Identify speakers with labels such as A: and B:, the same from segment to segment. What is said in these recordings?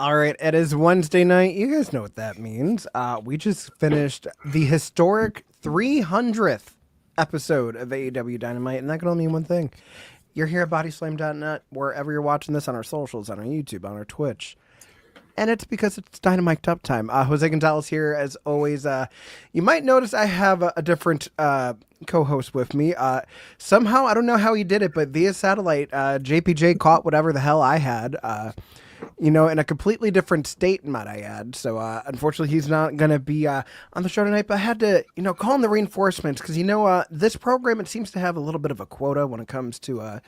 A: All right, it is Wednesday night. You guys know what that means. We just finished the historic 300th episode of AEW Dynamite, and that can only mean one thing. You're here at bodyslam.net, wherever you're watching this, on our socials, on our YouTube, on our Twitch. And it's because it's DynaMic'd up time. Jose Gonzalez here, as always. You might notice I have a different co-host with me. Somehow, I don't know how he did it, but via satellite, JPJ caught whatever the hell I had. In a completely different state, might I add. So, unfortunately, he's not going to be on the show tonight. But I had to, call in the reinforcements because, this program, it seems to have a little bit of a quota when it comes to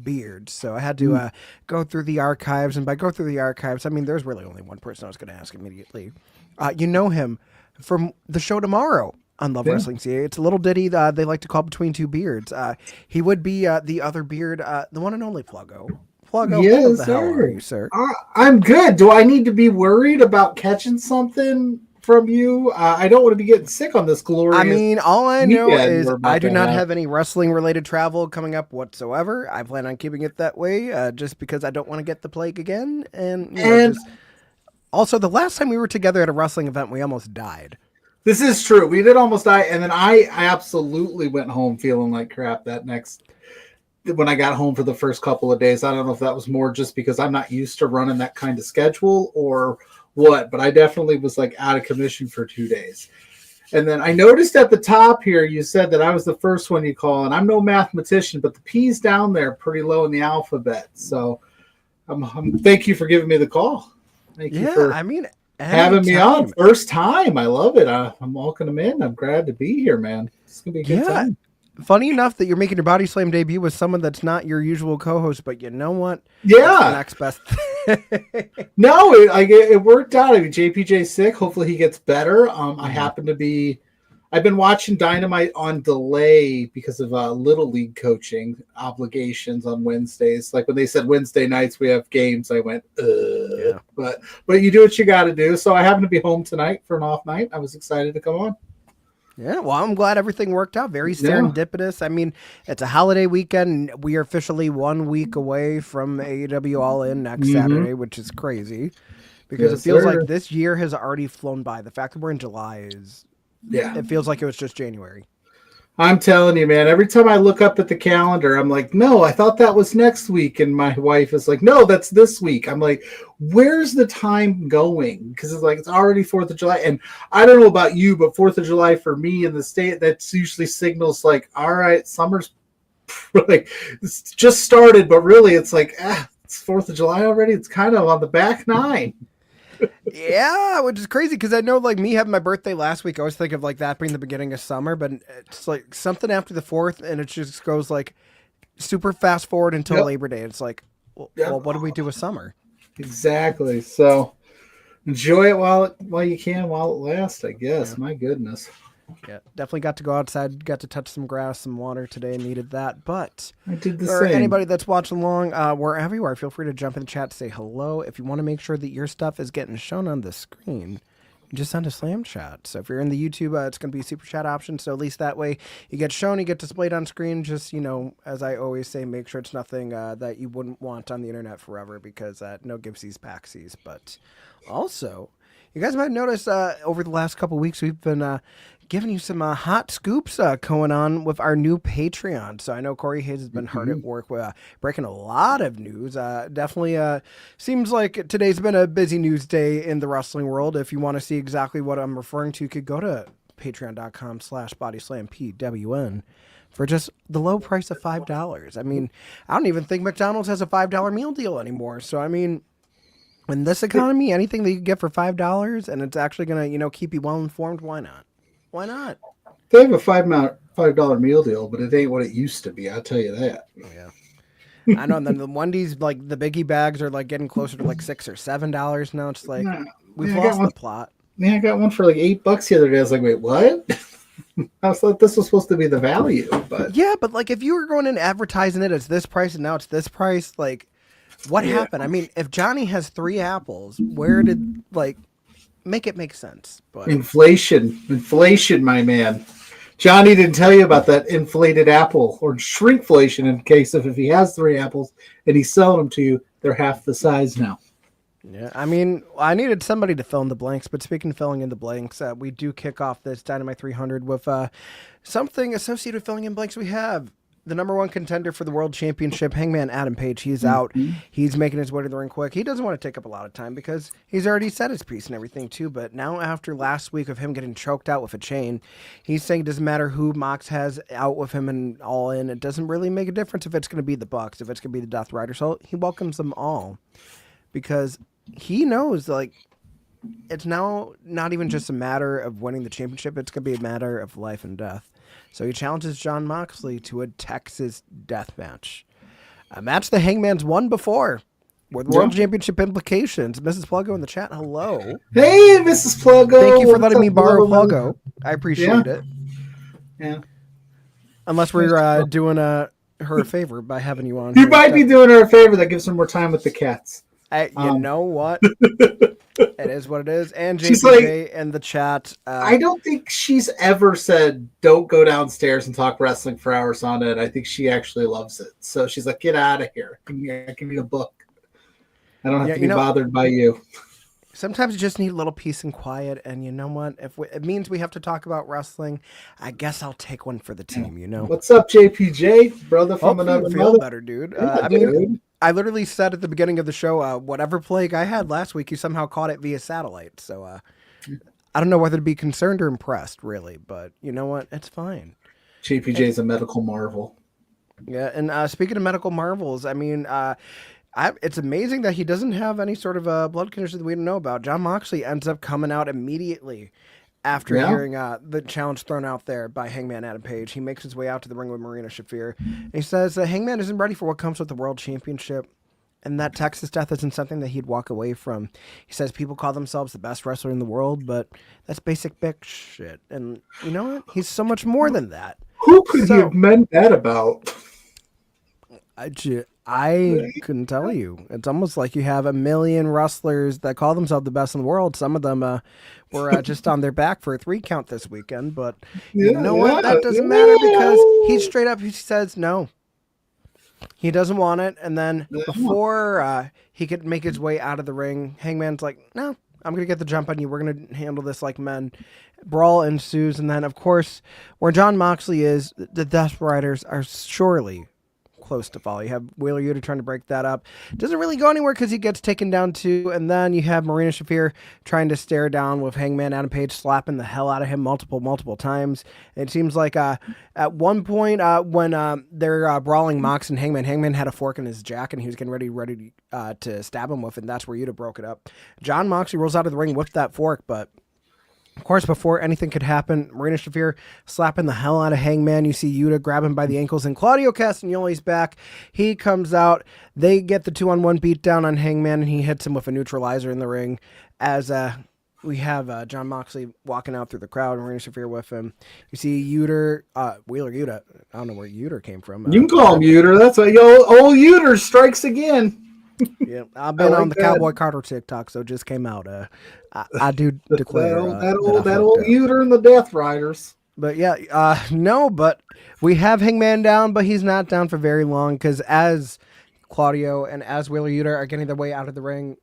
A: beards. So I had to go through the archives. And by go through the archives, I mean, there's really only one person I was going to ask immediately. You know him from the show tomorrow on Love Wrestling CA. It's a little ditty they like to call Between Two Beards. He would be the other beard, the one and only Pluggo.
B: Yes,
A: the hell are you, sir?
B: I'm good. Do I need to be worried about catching something from you? I don't want to be getting sick on this glorious.
A: I mean, all I know is I do not have any wrestling-related travel coming up whatsoever. I plan on keeping it that way, just because I don't want to get the plague again. And also, the last time we were together at a wrestling event, we almost died.
B: This is true. We did almost die, and then I absolutely went home feeling like crap when I got home for the first couple of days. I don't know if that was more just because I'm not used to running that kind of schedule or what, but I definitely was like out of commission for 2 days. And then I noticed at the top here, you said that I was the first one you call, and I'm no mathematician, but the P's down there pretty low in the alphabet. So thank you for giving me the call. Thank you for having me on. First time. I love it. I'm welcoming them in. I'm glad to be here, man. It's going to be a good time.
A: Funny enough that you're making your Body Slam debut with someone that's not your usual co-host, but you know what?
B: Yeah.
A: That's the next best thing.
B: No, it worked out. I mean, JPJ's sick. Hopefully he gets better. I've been watching Dynamite on delay because of Little League coaching obligations on Wednesdays. Like when they said Wednesday nights we have games, I went, yeah. But you do what you got to do. So I happen to be home tonight for an off night. I was excited to come on.
A: Yeah, well, I'm glad everything worked out. Very serendipitous. I mean, it's a holiday weekend. We are officially 1 week away from AEW All In next Saturday, which is crazy because it feels like this year has already flown by. The fact that we're in July it feels like it was just January.
B: I'm telling you, man, every time I look up at the calendar, I'm like, no, I thought that was next week. And my wife is like, no, that's this week. I'm like, where's the time going? Because it's already 4th of July. And I don't know about you, but 4th of July for me in the state, that's usually signals like, all right, summer's like it's just started, but really it's like, it's 4th of July already. It's kind of on the back nine.
A: Yeah, which is crazy because I know, like, me having my birthday last week, I always think of like that being the beginning of summer, but it's like something after the 4th, and it just goes like super fast forward until Labor Day. It's like, well, what do we do with summer?
B: Exactly. So enjoy it while you can, while it lasts, I guess. Yeah. My goodness.
A: Yeah, definitely got to go outside, got to touch some grass, some water today, needed that. But
B: I did the
A: same.
B: Anybody
A: that's watching along, wherever you are, feel free to jump in the chat to say hello. If you want to make sure that your stuff is getting shown on the screen, just send a slam chat. So if you're in the YouTube, it's going to be a super chat option. So at least that way you get shown, you get displayed on screen. Just, as I always say, make sure it's nothing that you wouldn't want on the internet forever because no gipsies, backsies. But also, you guys might notice over the last couple weeks, we've been giving you some hot scoops going on with our new Patreon. So I know Corey Hayes has been hard at work with breaking a lot of news. Definitely seems like today's been a busy news day in the wrestling world. If you want to see exactly what I'm referring to, you could go to patreon.com/bodyslampwn for just the low price of $5. I mean, I don't even think McDonald's has a $5 meal deal anymore. So, I mean, in this economy, anything that you get for $5 and it's actually going to, keep you well informed, why not? Why not?
B: They have a $5 meal deal, but it ain't what it used to be. I'll tell you that.
A: Oh, yeah. I know. And then the Wendy's, like the biggie bags are like getting closer to like $6 or $7 now. It's like we've lost the plot.
B: Yeah, I got one for like $8 the other day. I was like, wait, what? I thought this was supposed to be the value, but
A: yeah, but like if you were going in advertising it as this price and now it's this price, like what happened? I mean, if Johnny has 3 apples, where did make it make sense? But
B: inflation, my man. Johnny didn't tell you about that inflated apple or shrinkflation in case of if he has 3 apples and he's selling them to you, they're half the size now.
A: Yeah, I mean, I needed somebody to fill in the blanks, but speaking of filling in the blanks, we do kick off this Dynamite 300 with something associated with filling in blanks. We have the number one contender for the World Championship, Hangman Adam Page. He's out. He's making his way to the ring quick. He doesn't want to take up a lot of time because he's already said his piece and everything too, but now after last week of him getting choked out with a chain, he's saying it doesn't matter who Mox has out with him and all in. It doesn't really make a difference if it's going to be the Bucks, if it's going to be the Death Rider. So he welcomes them all because he knows, like, it's now not even just a matter of winning the championship. It's going to be a matter of life and death. So he challenges Jon Moxley to a Texas death match. A match the Hangman's won before with World Championship implications. Mrs. Pluggo in the chat, hello.
B: Hey, Mrs. Pluggo.
A: Thank you for letting me borrow Pluggo. I appreciate it.
B: Yeah.
A: Unless we're doing her a favor by having you on.
B: You might be doing her a favor that gives her more time with the cats.
A: You know what? It is what it is. And JPJ in the chat.
B: I don't think she's ever said, don't go downstairs and talk wrestling for hours on it. I think she actually loves it. So she's like, get out of here. I can read a book. I don't have to be bothered by you.
A: Sometimes you just need a little peace and quiet. And you know what? If it means we have to talk about wrestling, I guess I'll take one for the team, you know?
B: What's up, JPJ? Brother from another
A: feel
B: mother?
A: Better, dude.
B: Yeah,
A: I mean, I literally said at the beginning of the show, whatever plague I had last week, you somehow caught it via satellite. So I don't know whether to be concerned or impressed, really. But you know what? It's fine.
B: JPJ's a medical marvel.
A: Yeah, and speaking of medical marvels, I mean, it's amazing that he doesn't have any sort of blood condition that we don't know about. Jon Moxley ends up coming out immediately after hearing the challenge thrown out there by Hangman Adam Page. He makes his way out to the ring with Marina Shafir. And he says Hangman isn't ready for what comes with the World Championship, and that Texas death isn't something that he'd walk away from. He says people call themselves the best wrestler in the world, but that's basic bitch shit. And you know what? He's so much more than that.
B: Who could he have meant that about?
A: I couldn't tell you. It's almost like you have a million wrestlers that call themselves the best in the world. Some of them were just on their back for a 3 count this weekend, but you know what? That doesn't matter because he straight up he says no. He doesn't want it, and then before he could make his way out of the ring, Hangman's like, no, I'm going to get the jump on you. We're going to handle this like men. Brawl ensues, and then, of course, where Jon Moxley is, the Death Riders are surely close to fall. You have Wheeler Yuta trying to break that up. Doesn't really go anywhere because he gets taken down too. And then you have Marina Shafir trying to stare down with Hangman Adam Page slapping the hell out of him multiple times. It seems like at one point when they're brawling Mox and Hangman had a fork in his jacket and he was getting ready to stab him with, and that's where Yuta broke it up. Jon Moxley rolls out of the ring with that fork, but of course, before anything could happen, Marina Shafir slapping the hell out of Hangman. You see Yuta grab him by the ankles, and Claudio Castagnoli's back. He comes out. They get the 2-on-1 beatdown on Hangman, and he hits him with a neutralizer in the ring as we have Jon Moxley walking out through the crowd, and Marina Shafir with him. You see Wheeler Yuta. I don't know where Yuta came from.
B: You can call him Yuta. That's why old Yuta strikes again.
A: Yeah, I've been on the Cowboy Carter TikTok, so it just came out. I do declare
B: that old Uter and the Death Riders.
A: But yeah, no, but we have Hangman down, but he's not down for very long because as Claudio and as Wheeler Yuta are getting their way out of the ring,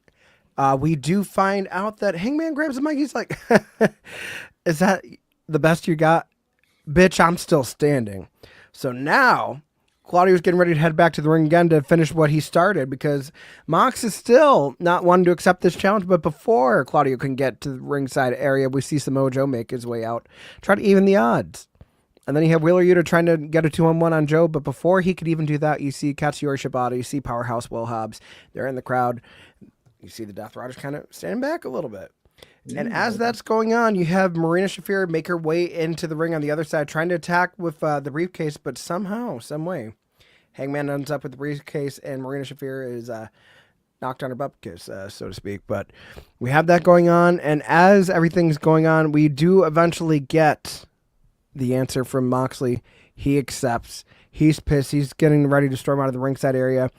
A: we do find out that Hangman grabs the mic. He's like, "Is that the best you got, bitch? I'm still standing." So now Claudio's getting ready to head back to the ring again to finish what he started because Mox is still not wanting to accept this challenge. But before Claudio can get to the ringside area, we see Samoa Joe make his way out, try to even the odds. And then you have Wheeler Yuta trying to get a 2-on-1 on Joe. But before he could even do that, you see Katsuyori Shibata, you see Powerhouse Will Hobbs. They're in the crowd. You see the Death Riders kind of standing back a little bit. And as that's going on, you have Marina Shafir make her way into the ring on the other side, trying to attack with the briefcase, but somehow, some way, Hangman ends up with the briefcase, and Marina Shafir is knocked on her butt kiss, so to speak. But we have that going on, and as everything's going on, we do eventually get the answer from Moxley. He accepts. He's pissed. He's getting ready to storm out of the ringside area.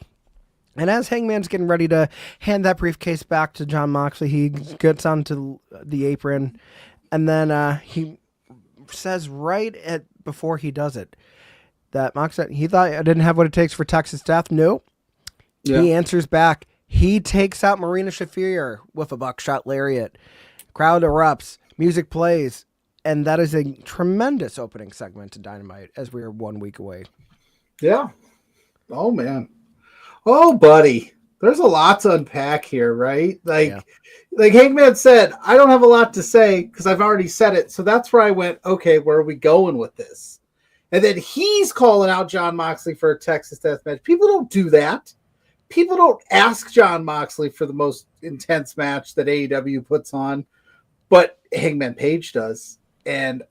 A: And as Hangman's getting ready to hand that briefcase back to Jon Moxley, he gets onto the apron, and then he says before he does it, that Mox said he thought I didn't have what it takes for Texas death. No. Yeah. He answers back, He takes out Marina Shafir with a buckshot lariat. Crowd erupts. Music plays. And that is a tremendous opening segment to Dynamite as we are 1 week away.
B: Yeah. Oh, man. Oh, buddy. There's a lot to unpack here, right? Like Hangman said, I don't have a lot to say because I've already said it. So that's where I went, okay, where are we going with this? And then he's calling out Jon Moxley for a Texas Death Match. People don't do that. People don't ask Jon Moxley for the most intense match that AEW puts on, but Hangman Page does. And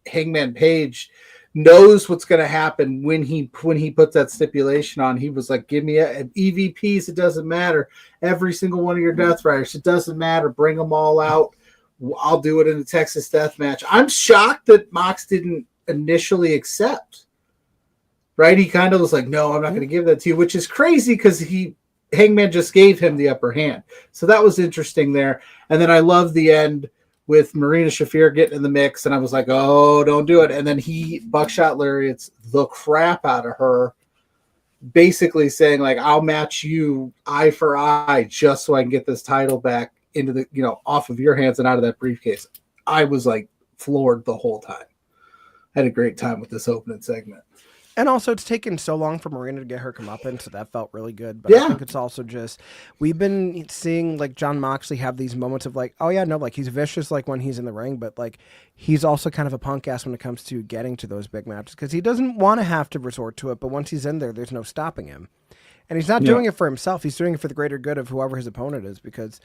B: Hangman Page knows what's going to happen when he puts that stipulation on. He was like, give me EVPs. It doesn't matter. Every single one of your Death Riders. It doesn't matter. Bring them all out. I'll do it in a Texas Death Match. I'm shocked that Mox didn't initially accept. Right? He kind of was like, no, I'm not going to give that to you, which is crazy because Hangman just gave him the upper hand. So that was interesting there. And then I love the end with Marina Shafir getting in the mix, and I was like, oh, don't do it. And then he buckshot lariats the crap out of her, basically saying, like, I'll match you eye for eye just so I can get this title back into the, off of your hands and out of that briefcase. I was like floored the whole time. I had a great time with this opening segment.
A: And also, it's taken so long for Marina to get her comeuppance, so that felt really good. But I think it's also just, we've been seeing, like, Jon Moxley have these moments of, like, oh, yeah, no, like, he's vicious, like, when he's in the ring, but, like, he's also kind of a punk ass when it comes to getting to those big matches, because he doesn't want to have to resort to it, but once he's in there, there's no stopping him. And he's not doing it for himself. He's doing it for the greater good of whoever his opponent is, because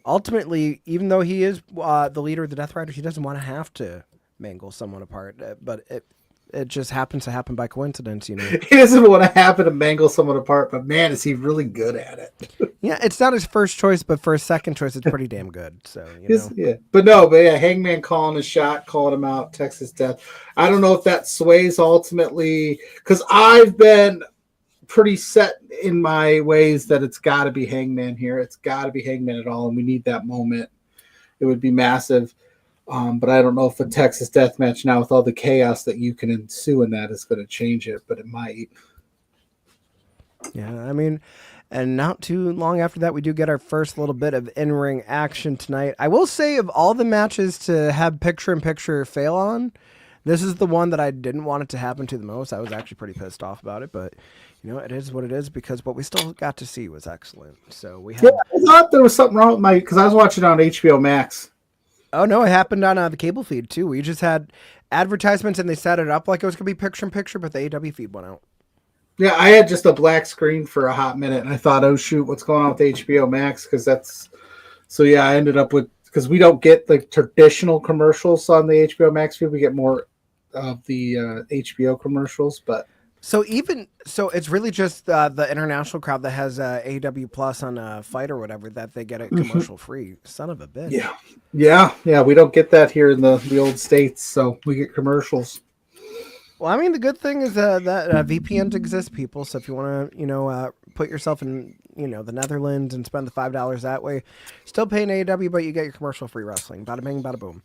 A: ultimately, even though he is the leader of the Death Riders, he doesn't want to have to mangle someone apart, but it just happens to happen by coincidence, He
B: doesn't want to happen to mangle someone apart, but man, is he really good at it.
A: Yeah, it's not his first choice, but for his second choice, it's pretty damn good. So,
B: Yeah. But Hangman calling his shot, calling him out, Texas Death. I don't know if that sways ultimately, because I've been pretty set in my ways that it's got to be Hangman here. It's got to be Hangman at all, and we need that moment. It would be massive. But I don't know if a Texas Death Match now with all the chaos that you can ensue in that is going to change it, but it might.
A: Yeah, I mean, and not too long after that, we do get our first little bit of in-ring action tonight. I will say, of all the matches to have picture-in-picture fail on, this is the one that I didn't want it to happen to the most. I was actually pretty pissed off about it, but it is what it is, because what we still got to see was excellent. So we had.
B: Yeah, I thought there was something wrong with because I was watching it on HBO Max.
A: Oh, no, it happened on the cable feed, too. We just had advertisements, and they set it up like it was going to be picture-in-picture, but the AEW feed went out.
B: Yeah, I had just a black screen for a hot minute, and I thought, oh, shoot, what's going on with HBO Max? Because that's... So, yeah, I ended up with... Because we don't get the traditional commercials on the HBO Max feed. We get more of the HBO commercials, but... So
A: it's really just the international crowd that has AEW Plus on Fight or whatever that they get it commercial free. Son of a bitch.
B: Yeah. We don't get that here in the old states, so we get commercials.
A: Well, I mean, the good thing is that VPNs exist, people. So if you want to, put yourself in, the Netherlands and spend the $5 that way, still paying AEW, but you get your commercial free wrestling. Bada bing, bada boom.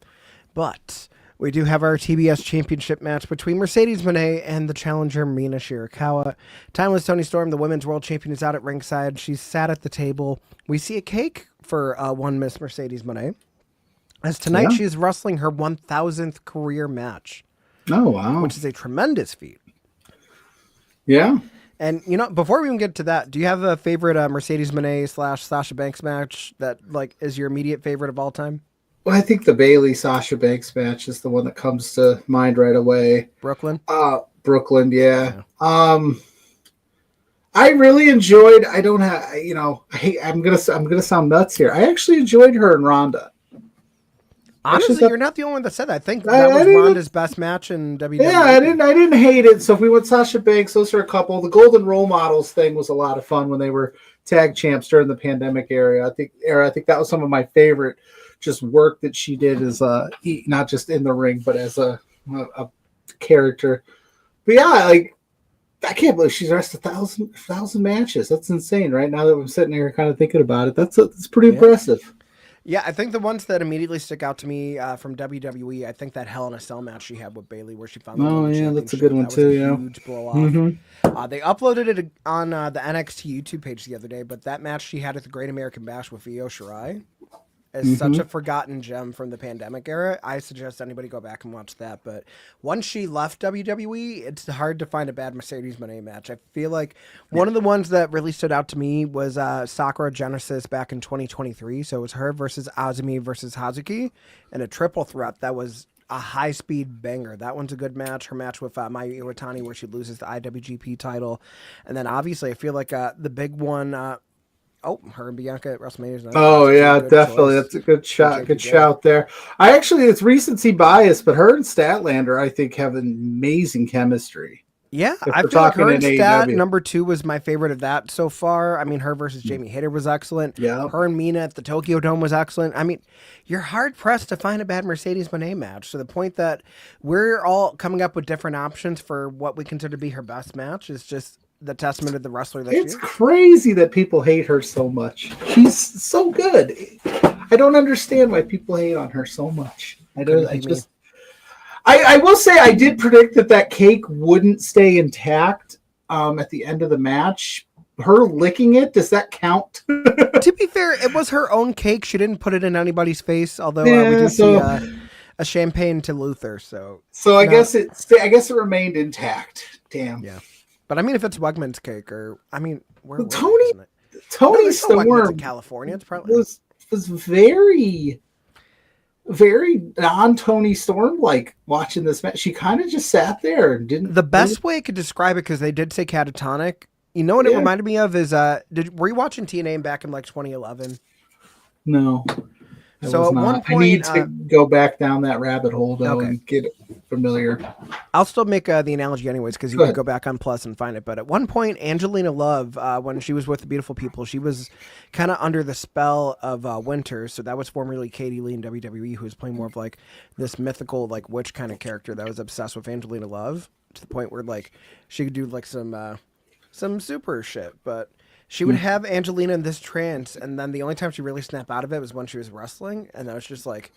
A: But we do have our TBS Championship match between Mercedes Moné and the challenger Mina Shirakawa. Timeless Toni Storm, the women's world champion, is out at ringside. She's sat at the table. We see a cake for one Miss Mercedes Moné, as tonight she is wrestling her 1,000th career match.
B: Oh, wow.
A: Which is a tremendous feat.
B: Yeah.
A: And, before we even get to that, do you have a favorite Mercedes Moné / Sasha Banks match that, is your immediate favorite of all time?
B: Well, I think the Bayley-Sasha Banks match is the one that comes to mind right away.
A: Brooklyn?
B: Brooklyn, yeah. I really enjoyed, I'm gonna sound nuts here. I actually enjoyed her and Ronda.
A: Honestly, you're not the only one that said that. I think that was Ronda's best match in WWE.
B: Yeah, I didn't hate it. So if we went Sasha Banks, those are a couple. The Golden Role Models thing was a lot of fun when they were tag champs during the pandemic era. I think that was some of my favorite just work that she did as not just in the ring, but as a character. But yeah, I can't believe she's wrestled 1,000 matches. That's insane, right? Now that I'm sitting here kind of thinking about it, that's pretty impressive.
A: Yeah, I think the ones that immediately stick out to me from WWE, I think that Hell in a Cell match she had with Bayley, where she finally won the championship.
B: That's a good one
A: that
B: too.
A: was a
B: Yeah,
A: huge blow off. They uploaded it on the NXT YouTube page the other day, but that match she had at the Great American Bash with Io Shirai is such a forgotten gem from the pandemic era. I suggest anybody go back and watch that. But once she left WWE, it's hard to find a bad Mercedes Moné match. I feel like one of the ones that really stood out to me was Sakura Genesis back in 2023. So it was her versus Azumi versus Hazuki in a triple threat that was a high-speed banger. That one's a good match. Her match with Mayu Iwatani where she loses the IWGP title. And then obviously I feel like the big one... her and Bianca at WrestleMania.
B: Oh yeah, definitely. That's a good shot. Good shout there. It's recency bias, but her and Statlander, I think, have amazing chemistry.
A: Yeah, I feel like her and Stat number 2 was my favorite of that so far. I mean, her versus Jamie Hayter was excellent.
B: Yeah,
A: her and Mina at the Tokyo Dome was excellent. I mean, you're hard pressed to find a bad Mercedes Moné match. To the point that we're all coming up with different options for what we consider to be her best match is just the testament of the wrestler that
B: it's crazy that people hate her so much. She's so good. I don't understand why people hate on her so much. I will say I did predict that cake wouldn't stay intact at the end of the match. Her licking it, does that count?
A: To be fair, it was her own cake. She didn't put it in anybody's face, although we did see a champagne to Luther. So
B: I guess it remained intact. Damn.
A: Yeah. But I mean, if it's Wegman's cake, or I mean,
B: Tony Storm
A: in California, it's probably
B: was very, very non-Tony Storm like watching this match. She kind of just sat there and didn't.
A: The best way I could describe it, because they did say catatonic. You know what it reminded me of is were you watching TNA back in like 2011?
B: No.
A: So at one point,
B: I need to go back down that rabbit hole though and get familiar.
A: I'll still make the analogy anyways, because you can go back on Plus and find it. But at one point, Angelina Love, when she was with the Beautiful People, she was kind of under the spell of Winter. So that was formerly Katie Lee in WWE, who was playing more of like this mythical like witch kind of character that was obsessed with Angelina Love to the point where like she could do like some super shit, but. She would have Angelina in this trance, and then the only time she really snapped out of it was when she was wrestling, and that was just like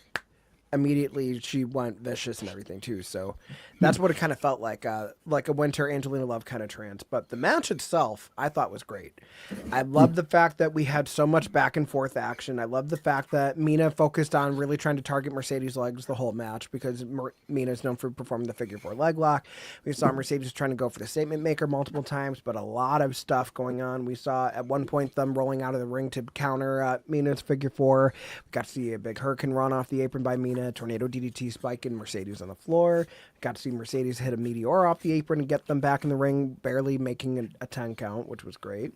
A: immediately she went vicious and everything too. So that's what it kind of felt like a Winter Angelina Love kind of trance. But the match itself, I thought was great. I love the fact that we had so much back and forth action. I love the fact that Mina focused on really trying to target Mercedes' legs the whole match, because Mina is known for performing the figure 4 leg lock. We saw Mercedes trying to go for the statement maker multiple times, but a lot of stuff going on. We saw at one point them rolling out of the ring to counter Mina's figure 4. We got to see a big hurricane run off the apron by Mina. Tornado DDT spike in Mercedes on the floor. Got to see Mercedes hit a meteor off the apron and get them back in the ring, barely making a 10 count, which was great.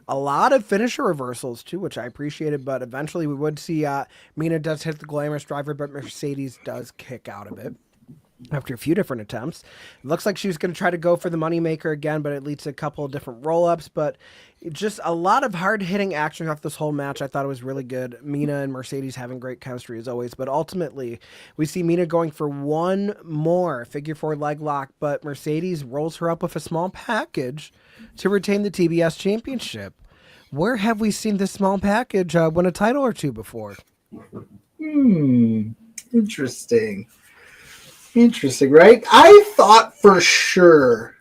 A: A lot of finisher reversals too, which I appreciated, but eventually we would see Mina does hit the glamorous driver, but Mercedes does kick out of it after a few different attempts. It looks like she was going to try to go for the moneymaker again, but it leads to a couple of different roll-ups. But just a lot of hard-hitting action off this whole match. I thought it was really good. Mina and Mercedes having great chemistry as always. But ultimately, we see Mina going for one more figure 4 leg lock, but Mercedes rolls her up with a small package to retain the TBS championship. Where have we seen this small package win a title or two before?
B: Interesting. Interesting, right? I thought for sure,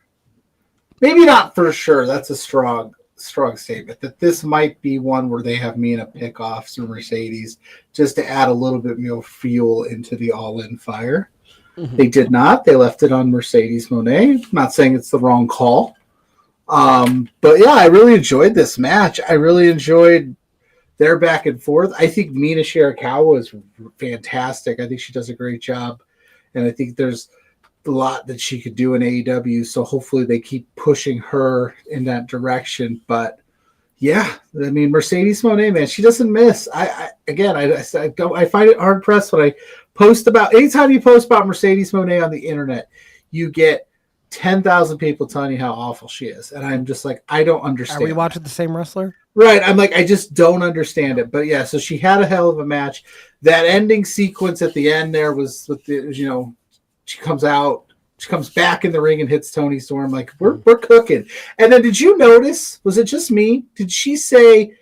B: maybe not for sure, that's a strong statement, that this might be one where they have Mina pick off some Mercedes just to add a little bit more fuel into the all-in fire. Mm-hmm. They did not. They left it on Mercedes Moné. I'm not saying it's the wrong call. But yeah, I really enjoyed this match. I really enjoyed their back and forth. I think Mina Shirakawa is fantastic. I think she does a great job. And I think there's a lot that she could do in AEW. So hopefully they keep pushing her in that direction. But yeah, I mean, Mercedes Moné, man, she doesn't miss. I find it hard pressed when I post about, anytime you post about Mercedes Moné on the internet, you get 10,000 people telling you how awful she is. And I'm just like, I don't understand.
A: Are we watching the same wrestler?
B: Right. I'm like, I just don't understand it. But yeah, so she had a hell of a match. That ending sequence at the end there was with the, she comes out, she comes back in the ring and hits Toni Storm. Like, we're cooking. And then did you notice, was it just me? Did she say,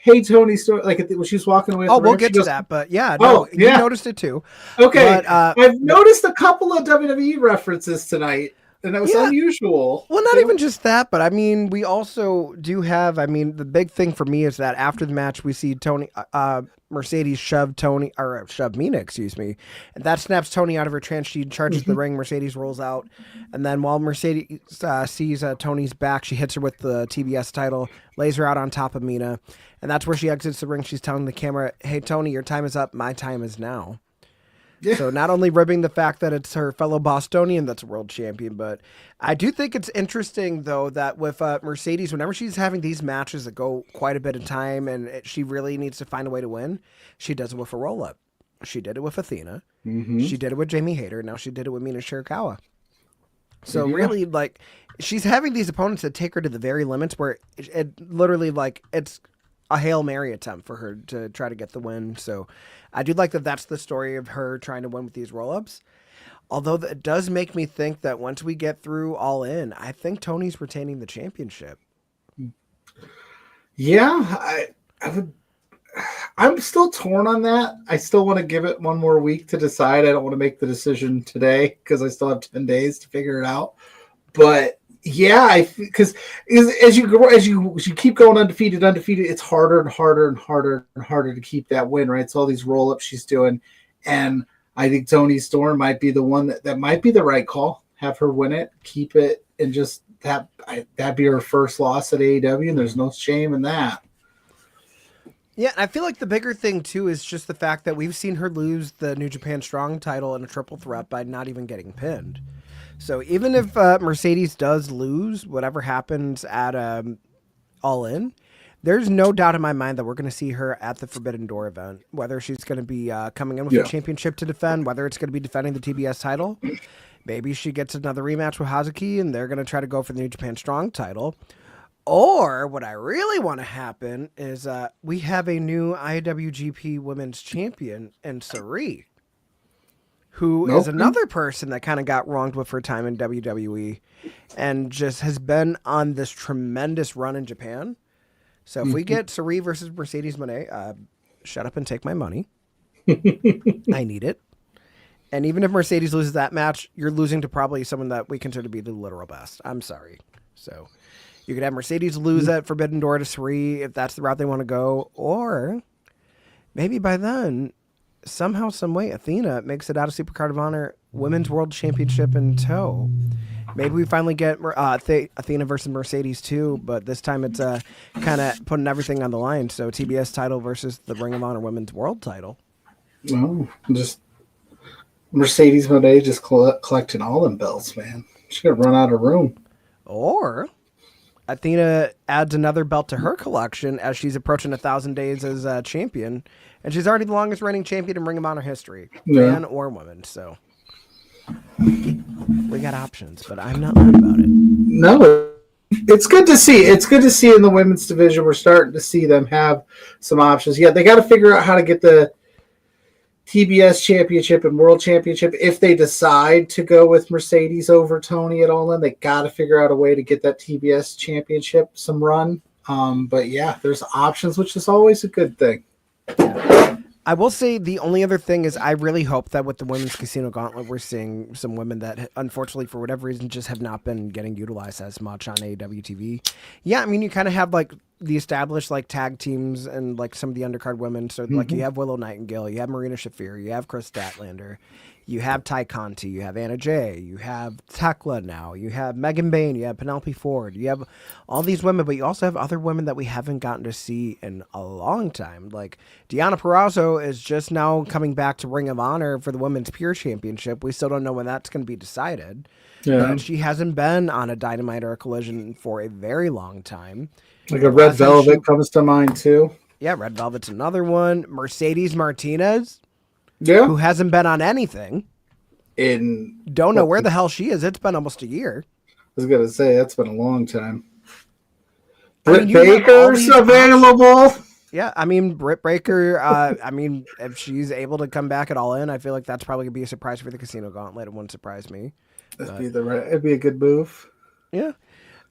B: "Hey, Tony Storm," like when she was walking away.
A: Oh, we'll get to that, but yeah, no, you noticed it too.
B: Okay,
A: but,
B: I've noticed a couple of WWE references tonight, and that was unusual.
A: Well, not even just that, but I mean, we also do have. I mean, the big thing for me is that after the match, we see Mercedes shove Mina, excuse me, and that snaps Tony out of her trance. She charges the ring. Mercedes rolls out, and then while Mercedes sees Tony's back, she hits her with the TBS title, lays her out on top of Mina, and that's where she exits the ring. She's telling the camera, "Hey, Tony, your time is up. My time is now." Yeah. So not only ribbing the fact that it's her fellow Bostonian that's a world champion, but I do think it's interesting, though, that with Mercedes, whenever she's having these matches that go quite a bit of time and she really needs to find a way to win, she does it with a roll-up. She did it with Athena. Mm-hmm. She did it with Jamie Hayter. Now she did it with Mina Shirakawa. So really, like, she's having these opponents that take her to the very limits where it literally, like, it's a Hail Mary attempt for her to try to get the win. So I do like that that's the story of her trying to win with these roll-ups. Although it does make me think that once we get through All In, I think Tony's retaining the championship.
B: Yeah, I'm still torn on that. I still want to give it one more week to decide. I don't want to make the decision today because I still have 10 days to figure it out. But yeah, because as you keep going undefeated, it's harder and harder and harder and harder to keep that win, right? It's all these roll-ups she's doing, and I think Toni Storm might be the one that might be the right call. Have her win it, keep it, and just that'd be her first loss at AEW, and there's no shame in that.
A: Yeah, I feel like the bigger thing too is just the fact that we've seen her lose the New Japan Strong title in a triple threat by not even getting pinned. So even if Mercedes does lose, whatever happens at All In, there's no doubt in my mind that we're going to see her at the Forbidden Door event, whether she's going to be coming in with a championship to defend, whether it's going to be defending the TBS title. Maybe she gets another rematch with Hazuki and they're going to try to go for the New Japan Strong title. Or what I really want to happen is we have a new IWGP Women's Champion in Sareee, who is another person that kind of got wronged with her time in WWE and just has been on this tremendous run in Japan. So if we get Sareee versus Mercedes Moné, shut up and take my money. I need it. And even if Mercedes loses that match, you're losing to probably someone that we consider to be the literal best. I'm sorry. So you could have Mercedes lose at Forbidden Door to Sareee if that's the route they want to go. Or maybe by then, somehow, some way, Athena makes it out of Supercard of Honor Women's World Championship in tow. Maybe we finally get Athena versus Mercedes too, but this time it's kind of putting everything on the line. So TBS title versus the Ring of Honor Women's World title.
B: Well, just Mercedes Moné just collecting all them belts, man. She's gonna run out of room.
A: Or Athena adds another belt to her collection as she's approaching 1,000 days as a champion, and she's already the longest reigning champion in Ring of Honor history, man or woman. So we got options, but I'm not mad about it.
B: No, it's good to see. It's good to see in the women's division. We're starting to see them have some options. Yeah, they got to figure out how to get the TBS Championship and World Championship. If they decide to go with Mercedes over Tony at All In, they got to figure out a way to get that TBS Championship some run. But yeah, there's options, which is always a good thing.
A: I will say the only other thing is I really hope that with the Women's Casino Gauntlet, we're seeing some women that unfortunately for whatever reason just have not been getting utilized as much on AEW TV. Yeah, I mean, you kind of have like the established like tag teams and like some of the undercard women. So like you have Willow Nightingale, you have Marina Shafir, you have Chris Statlander, you have Ty Conti, you have Anna Jay, you have Tekla now, you have Megan Bain, you have Penelope Ford, you have all these women, but you also have other women that we haven't gotten to see in a long time. Like Deonna Purrazzo is just now coming back to Ring of Honor for the Women's Pure Championship. We still don't know when that's going to be decided. Yeah. And she hasn't been on a Dynamite or a Collision for a very long time.
B: Like a Red Velvet comes to mind too.
A: Yeah, Red Velvet's another one. Mercedes Martinez. Yeah. Who hasn't been on anything. Don't know where the hell she is. It's been almost a year.
B: I was going to say, that's been a long time. Britt Baker's available.
A: Yeah, I mean, Britt Baker, I mean, if she's able to come back at All In, I feel like that's probably going to be a surprise for the Casino Gauntlet. It wouldn't surprise me.
B: It'd be a good move.
A: Yeah.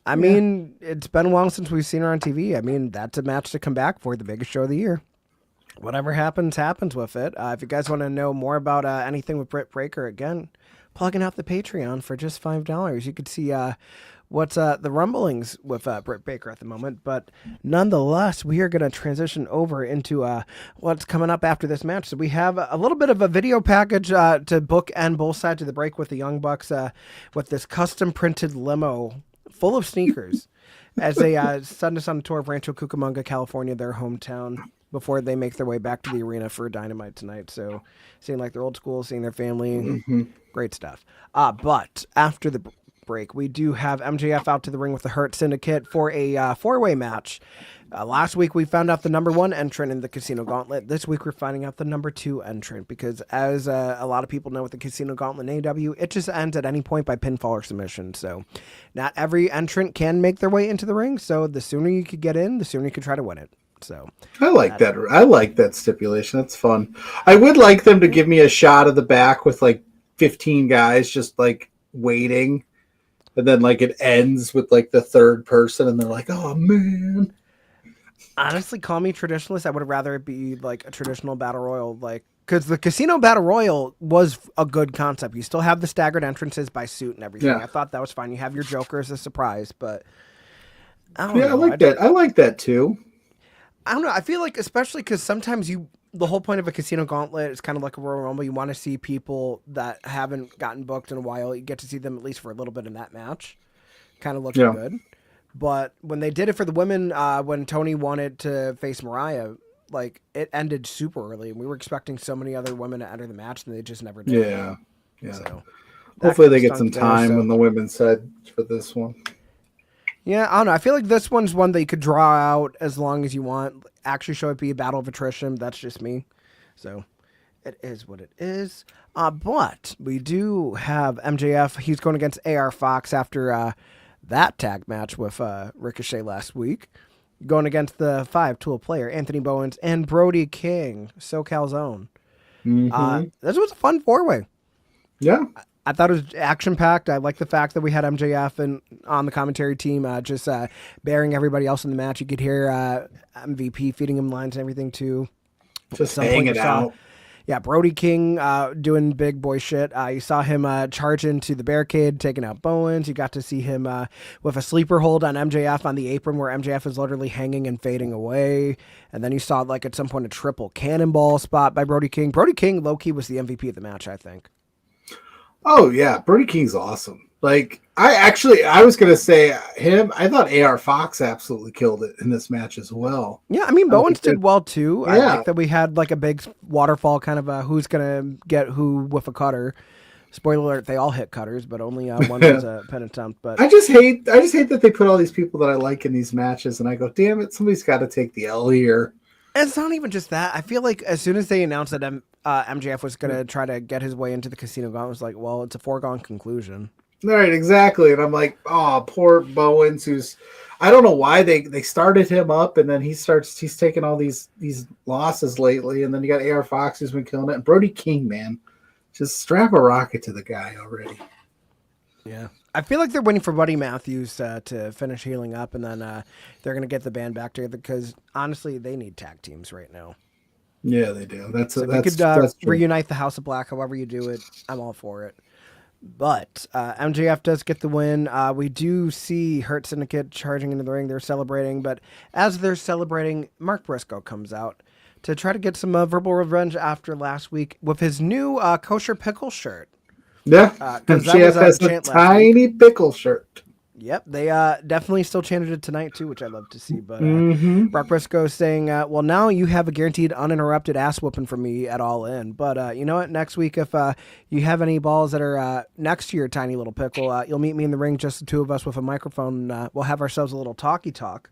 A: I mean, it's been a while since we've seen her on TV. I mean, that's a match to come back for, the biggest show of the year. Whatever happens, happens with it. If you guys want to know more about anything with Britt Baker, again, plugging out the Patreon for just $5. You could see what's the rumblings with Britt Baker at the moment. But nonetheless, we are going to transition over into what's coming up after this match. So we have a little bit of a video package to bookend both sides of the break with the Young Bucks with this custom printed limo full of sneakers as they send us on a tour of Rancho Cucamonga, California, their hometown, before they make their way back to the arena for Dynamite tonight. So seeing like their old school, seeing their family, great stuff. But after the break, we do have MJF out to the ring with the Hurt Syndicate for a four-way match. Last week, we found out the number 1 entrant in the Casino Gauntlet. This week, we're finding out the number 2 entrant because as a lot of people know with the Casino Gauntlet in AEW, it just ends at any point by pinfall or submission. So not every entrant can make their way into the ring. So the sooner you could get in, the sooner you could try to win it. So
B: I like that. I like that stipulation. That's fun. I would like them to give me a shot of the back with like 15 guys just like waiting, and then like it ends with like the third person, and they're like, "Oh man."
A: Honestly, call me traditionalist. I would rather it be like a traditional battle royal, like because the Casino Battle Royal was a good concept. You still have the staggered entrances by suit and everything.
B: Yeah.
A: I thought that was fine. You have your Joker as a surprise, but I don't know.
B: I like that. I like that too.
A: I don't know. I feel like, especially because sometimes the whole point of a Casino Gauntlet is kind of like a Royal Rumble. You want to see people that haven't gotten booked in a while. You get to see them at least for a little bit in that match. Kind of looks good. But when they did it for the women, when Tony wanted to face Mariah, like it ended super early. And we were expecting so many other women to enter the match, and they just never did.
B: Yeah.
A: So,
B: hopefully they get some time on the women's side for this one.
A: Yeah, I don't know. I feel like this one's one that you could draw out as long as you want. Actually show it be a battle of attrition. That's just me. So it is what it is. But we do have MJF. He's going against AR Fox after that tag match with Ricochet last week. Going against the 5-tool player, Anthony Bowens and Brody King, SoCal's own. This was a fun 4-way.
B: Yeah.
A: I thought it was action-packed. I like the fact that we had MJF and on the commentary team just bearing everybody else in the match. You could hear MVP feeding him lines and everything, too.
B: Just hanging out.
A: Yeah, Brody King doing big boy shit. You saw him charge into the barricade, taking out Bowens. You got to see him with a sleeper hold on MJF on the apron where MJF is literally hanging and fading away. And then you saw, like, at some point a triple cannonball spot by Brody King. Brody King, low-key, was the MVP of the match, I think.
B: Oh, yeah. Brody King's awesome. Like, I was going to say him. I thought AR Fox absolutely killed it in this match as well.
A: Yeah, I mean, Bowens did well, too.
B: Yeah.
A: I like that we had, like, a big waterfall kind of who's going to get who with a cutter. Spoiler alert, they all hit cutters, but only one was a pen attempt. But
B: I just hate that they put all these people that I like in these matches, and I go, damn it, somebody's got to take the L here.
A: It's not even just that. I feel like as soon as they announced that MJF was going to try to get his way into the Casino Gauntlet, it was like, well, it's a foregone conclusion.
B: Right, exactly. And I'm like, oh, poor Bowens, who's, I don't know why they started him up, and then he's taking all these losses lately, and then you got AR Fox who's been killing it, and Brody King, man, just strap a rocket to the guy already.
A: Yeah. I feel like they're waiting for Buddy Matthews to finish healing up, and then they're going to get the band back together because, honestly, they need tag teams right now.
B: Yeah, they do. That's
A: reunite the House of Black, however you do it. I'm all for it. But MJF does get the win. We do see Hurt Syndicate charging into the ring. They're celebrating, but as they're celebrating, Mark Briscoe comes out to try to get some verbal revenge after last week with his new kosher pickle shirt.
B: Yeah, MJF has a tiny pickle shirt.
A: Yep, they definitely still chanted it tonight too, which I love to see. But Brock Briscoe saying, well, now you have a guaranteed uninterrupted ass whooping from me at All In. But you know what? Next week, if you have any balls that are next to your tiny little pickle, you'll meet me in the ring, just the two of us with a microphone. We'll have ourselves a little talky talk.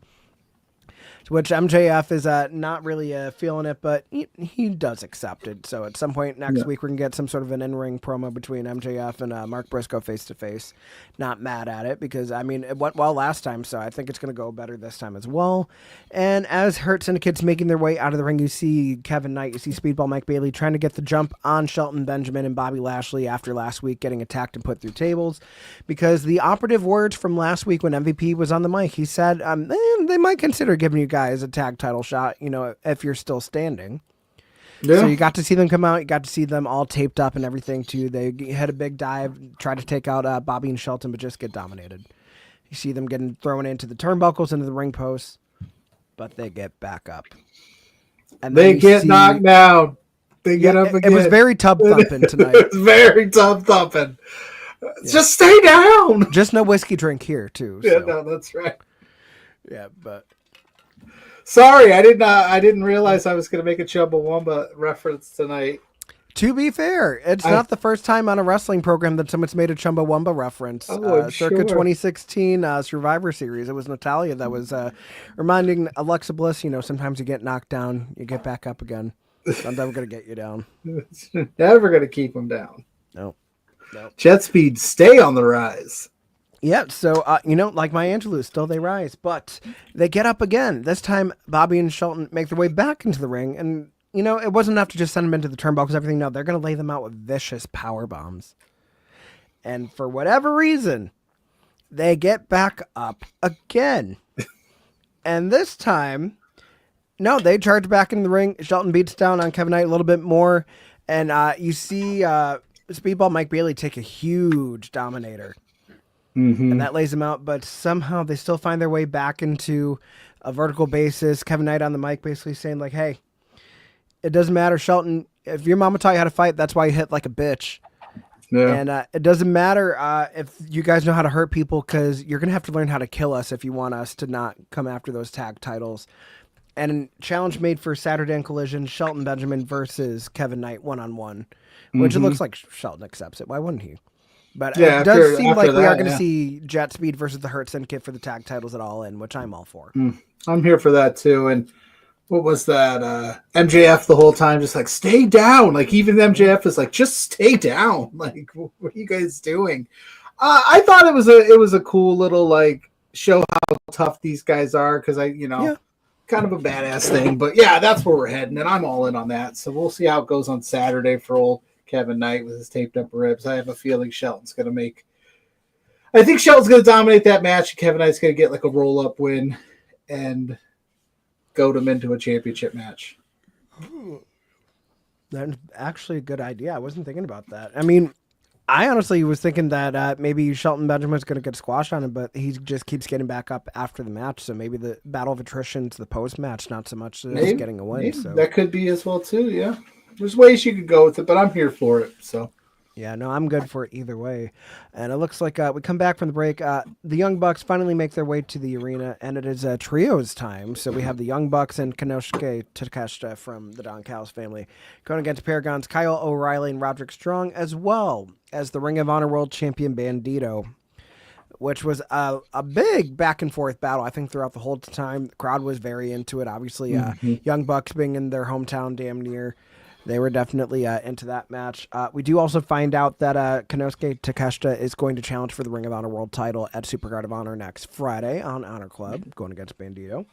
A: which MJF is not really feeling it, but he does accept it. So at some point next week, we're going to get some sort of an in-ring promo between MJF and Mark Briscoe face-to-face. Not mad at it because, I mean, it went well last time, so I think it's going to go better this time as well. And as Hurt Syndicate's making their way out of the ring, you see Kevin Knight, you see Speedball Mike Bailey trying to get the jump on Shelton Benjamin and Bobby Lashley after last week getting attacked and put through tables, because the operative words from last week when MVP was on the mic, he said, they might consider giving you guys a tag title shot, if you're still standing. Yeah. So you got to see them come out. You got to see them all taped up and everything too. They had a big dive, tried to take out Bobby and Shelton, but just get dominated. You see them getting thrown into the turnbuckles, into the ring posts, but they get back up. And
B: they get knocked down. They get up again.
A: It was very tub thumping tonight.
B: It was very tub thumping. Yeah. Just stay down.
A: Just no whiskey drink here too.
B: Yeah, no, that's right.
A: Yeah, but
B: sorry, I didn't realize I was going to make a Chumbawamba reference tonight.
A: To be fair, it's not the first time on a wrestling program that someone's made a Chumbawamba reference. Circa 2016 Survivor Series, it was Natalia that was reminding Alexa Bliss, sometimes you get knocked down, you get back up again. I'm never going to get you down.
B: Never going to keep them down.
A: No.
B: Jet speed, stay on the rise.
A: Yeah, so, like Maya Angelou, still they rise, but they get up again. This time, Bobby and Shelton make their way back into the ring, and, it wasn't enough to just send them into the turnbuckles, everything. No, they're going to lay them out with vicious power bombs. And for whatever reason, they get back up again. And this time, no, they charge back in the ring. Shelton beats down on Kevin Knight a little bit more, and you see Speedball Mike Bailey take a huge dominator.
B: Mm-hmm.
A: And that lays them out, but somehow they still find their way back into a vertical basis. Kevin Knight on the mic basically saying, like, hey, it doesn't matter, Shelton. If your mama taught you how to fight, that's why you hit like a bitch. Yeah. And it doesn't matter if you guys know how to hurt people, because you're going to have to learn how to kill us if you want us to not come after those tag titles. And challenge made for Saturday in Collision, Shelton Benjamin versus Kevin Knight one-on-one, which it looks like Shelton accepts it. Why wouldn't he? But it does seem like we are going to see Jet Speed versus the Hurt Syndicate for the tag titles at All In, which I'm all for.
B: I'm here for that too. And what was that? MJF the whole time just like, stay down. Like even MJF is like, just stay down. Like, what are you guys doing? I thought it was a cool little like show how tough these guys are, because kind of a badass thing. But yeah, that's where we're heading, and I'm all in on that. So we'll see how it goes on Saturday for old Kevin Knight with his taped up ribs. I have a feeling Shelton's going to dominate that match, and Kevin Knight's going to get like a roll up win and goad him into a championship match.
A: That's actually a good idea. I wasn't thinking about that. I mean, I honestly was thinking that maybe Shelton Benjamin's going to get squashed on him, but he just keeps getting back up after the match. So maybe the battle of attrition to the post match, not so much as getting a win. So
B: that could be as well too. Yeah. There's ways you could go with it, but I'm here for it. So,
A: yeah, no, I'm good for it either way. And it looks like we come back from the break. The Young Bucks finally make their way to the arena, and it is trios time. So we have the Young Bucks and Konosuke Takeshita from the Don Callis family going against Paragon's Kyle O'Reilly and Roderick Strong, as well as the Ring of Honor World Champion Bandito, which was a big back and forth battle, I think, throughout the whole time. The crowd was very into it. Obviously, Young Bucks being in their hometown damn near. They were definitely into that match. We do also find out that Konosuke Takeshita is going to challenge for the Ring of Honor World title at Supercard of Honor next Friday on Honor Club, going against Bandito.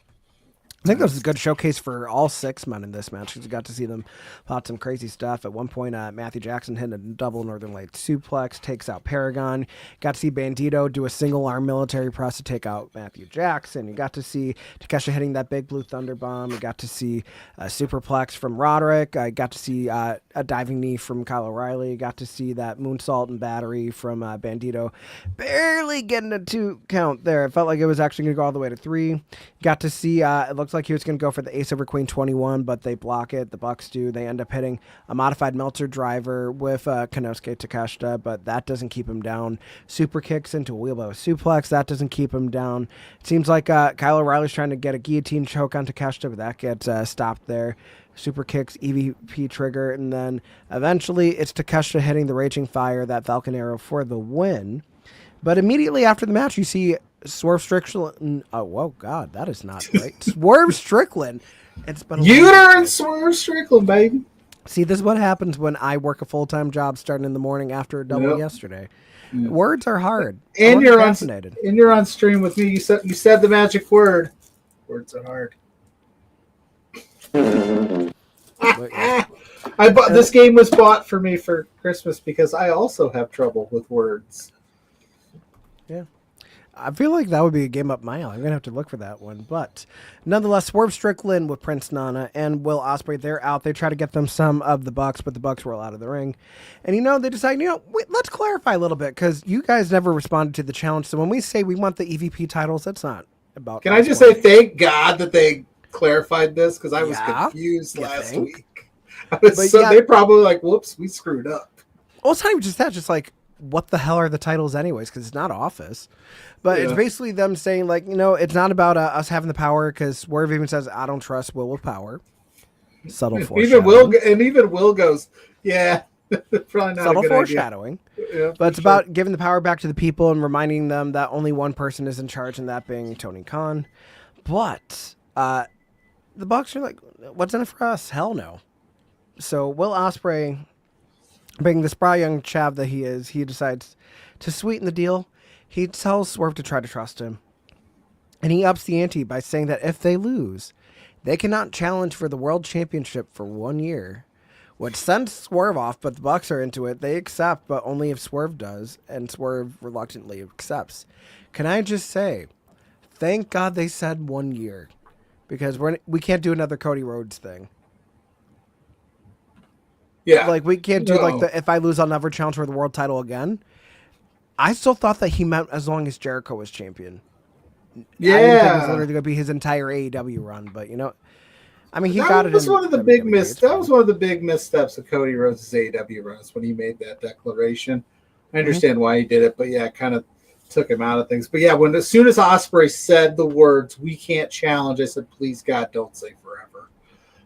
A: I think this is a good showcase for all six men in this match, because we got to see them plot some crazy stuff. At one point, Matthew Jackson hit a double Northern Light suplex, takes out Paragon. Got to see Bandito do a single arm military press to take out Matthew Jackson. You got to see Takeshita hitting that big blue thunder bomb. You got to see a superplex from Roderick. I got to see a diving knee from Kyle O'Reilly. You got to see that moonsault and battery from Bandito. Barely getting a 2 count there. It felt like it was actually going to go all the way to 3. Got to see, it looks like he was going to go for the Ace over Queen 21, but they block it. The Bucks do. They end up hitting a modified Meltzer driver with Konosuke Takeshita, but that doesn't keep him down. Super kicks into a wheelbarrow suplex. That doesn't keep him down. It seems like Kyle O'Reilly's trying to get a guillotine choke on Takeshita, but that gets stopped there. Super kicks, EVP trigger, and then eventually it's Takeshita hitting the Raging Fire, that Falcon Arrow for the win. But immediately after the match, you see Swerve Strickland. Oh, whoa, God, that is not right. Swerve Strickland. It's been a
B: Uterine Swerve Strickland, baby.
A: See, this is what happens when I work a full-time job starting in the morning after a double yesterday. Yep. Words are hard.
B: And you're on stream with me. You said the magic word. Words are hard. This game was bought for me for Christmas because I also have trouble with words.
A: Yeah. I feel like that would be a game up my alley. I'm going to have to look for that one. But nonetheless, Swerve Strickland with Prince Nana and Will Ospreay, they're out. They try to get them some of the Bucks, but the Bucks roll out of the ring. And, they decide, wait, let's clarify a little bit because you guys never responded to the challenge. So when we say we want the EVP titles, that's not about...
B: Can I just say thank God that they clarified this because I was confused last week. They probably like, whoops, we screwed up.
A: Well, it's not even just that, just like, what the hell are the titles anyways? Because it's not Office. But it's basically them saying, like, it's not about us having the power because Swerve even says, I don't trust Will with power. Subtle foreshadowing.
B: Even Will goes, yeah, probably not
A: subtle
B: a good
A: foreshadowing.
B: Yeah,
A: but it's about giving the power back to the people and reminding them that only one person is in charge, and that being Tony Khan. But the Bucks are like, what's in it for us? Hell no. So Will Ospreay, being the spry young chav that he is, he decides to sweeten the deal. He tells Swerve to try to trust him. And he ups the ante by saying that if they lose, they cannot challenge for the world championship for 1 year. Which sends Swerve off, but the Bucks are into it. They accept, but only if Swerve does, and Swerve reluctantly accepts. Can I just say, thank God they said 1 year. Because we can't do another Cody Rhodes thing.
B: Yeah.
A: Like, we can't do, if I lose, I'll never challenge for the world title again. I still thought that he meant as long as Jericho was champion.
B: Yeah.
A: I didn't think it was literally going to be his entire AEW run, but, he got it.
B: That was one of the big missteps of Cody Rhodes' AEW runs when he made that declaration. I understand why he did it, but yeah, it kind of took him out of things. But yeah, as soon as Ospreay said the words, we can't challenge, I said, please, God, don't say forever.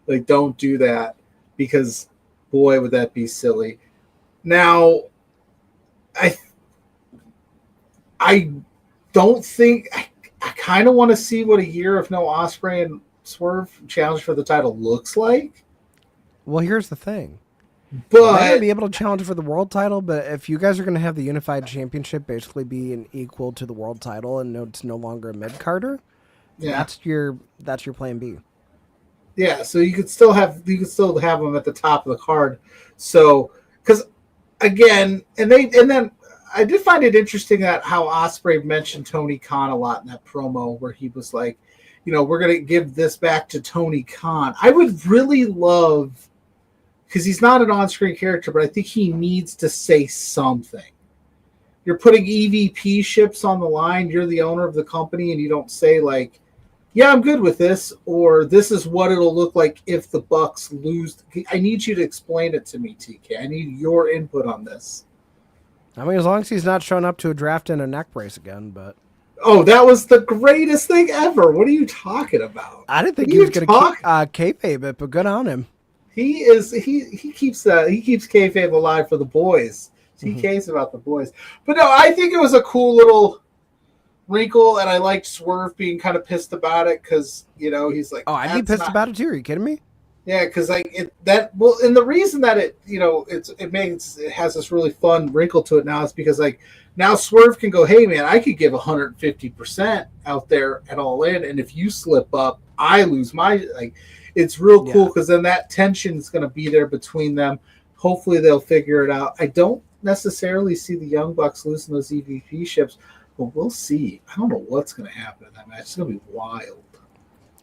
B: Like, don't do that because, boy, would that be silly. Now, I don't think I kind of want to see what a year of no Ospreay and Swerve challenge for the title looks like.
A: Well, here's the thing.
B: But
A: they're going to be able to challenge for the world title, but if you guys are going to have the unified championship basically be an equal to the world title and it's no longer a mid-carder, that's your plan B.
B: Yeah, so you could still have them at the top of the card. So, because again, and then I did find it interesting that how Ospreay mentioned Tony Khan a lot in that promo where he was like, we're going to give this back to Tony Khan. I would really love, because he's not an on-screen character, but I think he needs to say something. You're putting EVP ships on the line. You're the owner of the company, and you don't say like, yeah, I'm good with this, or this is what it'll look like if the Bucks lose. I need you to explain it to me, TK. I need your input on this.
A: I mean, as long as he's not showing up to a draft in a neck brace again, but...
B: Oh, that was the greatest thing ever. What are you talking about?
A: I didn't think he was going to kayfabe it, but good on him.
B: He keeps kayfabe alive for the boys. TK's about the boys. But no, I think it was a cool little wrinkle, and I liked Swerve being kind of pissed about it because, he's like...
A: Oh, I'd be pissed about it too. Are you kidding me?
B: Yeah, because and the reason that it has this really fun wrinkle to it now is because now Swerve can go, hey man, I could give 150% out there at All In, and if you slip up, I lose my It's real cool because then that tension is going to be there between them. Hopefully they'll figure it out. I don't necessarily see the Young Bucks losing those EVP ships, but we'll see. I don't know what's going to happen in that match. It's going to be wild.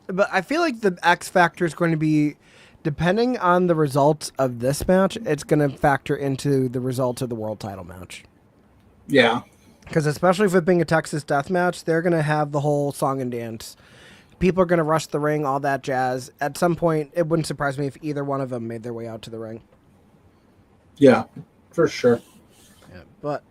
A: But I feel like the X factor is going to be, depending on the results of this match, it's going to factor into the results of the world title match.
B: Yeah.
A: Because especially if it being a Texas death match, they're going to have the whole song and dance. People are going to rush the ring, all that jazz. At some point, it wouldn't surprise me if either one of them made their way out to the ring.
B: Yeah, for sure.
A: Yeah, but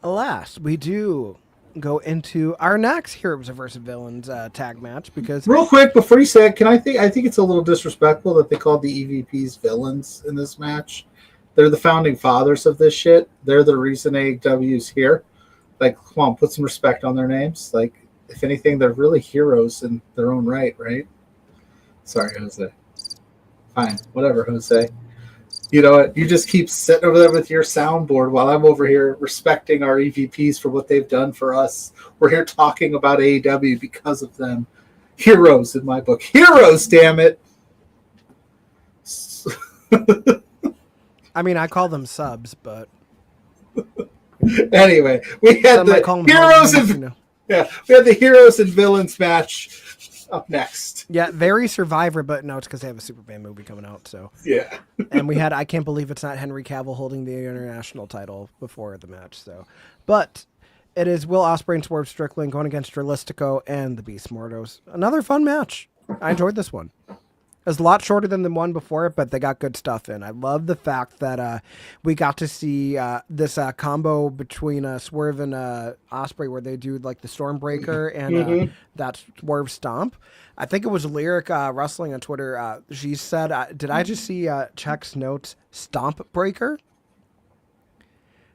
A: alas, we do go into our next Heroes versus Villains tag match because
B: real quick before you say it, I think it's a little disrespectful that they called the EVPs villains in this match. They're the founding fathers of this shit. They're the reason AEW is here. Like, come on, put some respect on their names. Like, if anything, they're really heroes in their own right, right? Sorry, Jose. Fine, whatever, Jose. You know what? You just keep sitting over there with your soundboard while I'm over here respecting our EVPs for what they've done for us. We're here talking about AEW because of them. Heroes in my book. Heroes, damn it.
A: I mean, I call them subs, but
B: anyway, we had the heroes and we had the heroes and villains match up next.
A: Yeah, very Survivor, but no, it's because they have a Superman movie coming out. So
B: yeah,
A: and we had I can't believe it's not Henry Cavill holding the international title before the match. So, but it is Will Ospreay and Swerve Strickland going against Dralistico and the Beast Mortos. Another fun match. I enjoyed this one. It was a lot shorter than the one before it, but they got good stuff in. I love the fact that we got to see this combo between Swerve and Ospreay where they do like the Stormbreaker and that Swerve Stomp. I think it was Lyric Wrestling on Twitter. She said, did I just see Check's notes, Stomp Breaker?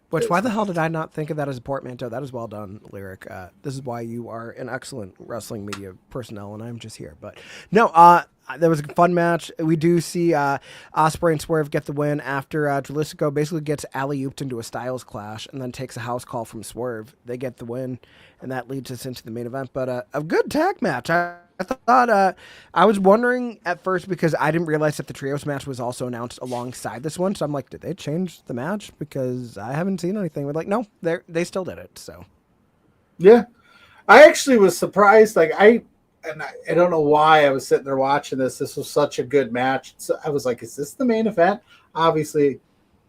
A: Which, why the hell did I not think of that as a portmanteau? That is well done, Lyric. This is why you are an excellent wrestling media personnel, and I'm just here. But no, there was a fun match. We do see Ospreay and Swerve get the win after Dralistico basically gets alley-ooped into a Styles clash and then takes a house call from Swerve. They get the win, and that leads us into the main event. But a good tag match. I thought I was wondering at first because I didn't realize that the trios match was also announced alongside this one. So I'm like, did they change the match? Because I haven't seen anything. We're like, no, they still did it. So
B: yeah, I actually was surprised. Like I don't know why I was sitting there watching this. This was such a good match. So I was like, is this the main event? Obviously,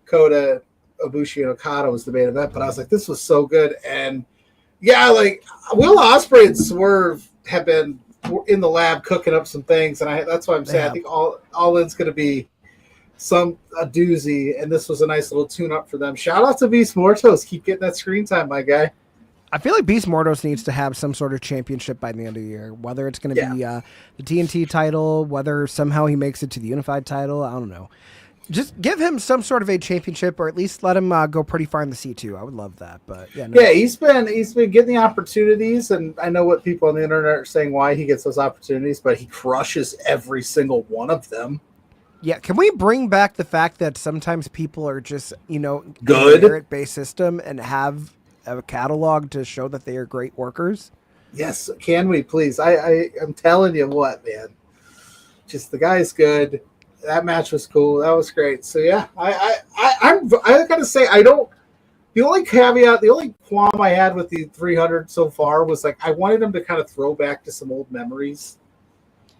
B: Kota, Ibushi, and Okada was the main event. But I was like, this was so good. And yeah, like Will Ospreay and Swerve have been in the lab cooking up some things, and that's why I'm saying I think all in's going to be a doozy, and this was a nice little tune up for them. Shout out to Beast Mortos, keep getting that screen time, my guy.
A: I feel like Beast Mortos needs to have some sort of championship by the end of the year, whether it's going to be the TNT title, whether somehow he makes it to the unified title. I don't know. Just give him some sort of a championship, or at least let him go pretty far in the C2. I would love that. But yeah,
B: he's been getting the opportunities, and I know what people on the internet are saying why he gets those opportunities, but he crushes every single one of them.
A: Yeah, can we bring back the fact that sometimes people are just
B: good
A: merit-based system and have a catalog to show that they are great workers?
B: Yes, can we please? I'm telling you what, man. Just the guy's good. That match was cool. That was great. So yeah, I gotta say the only caveat, the only qualm I had with the 300 so far was like I wanted him to kind of throw back to some old memories,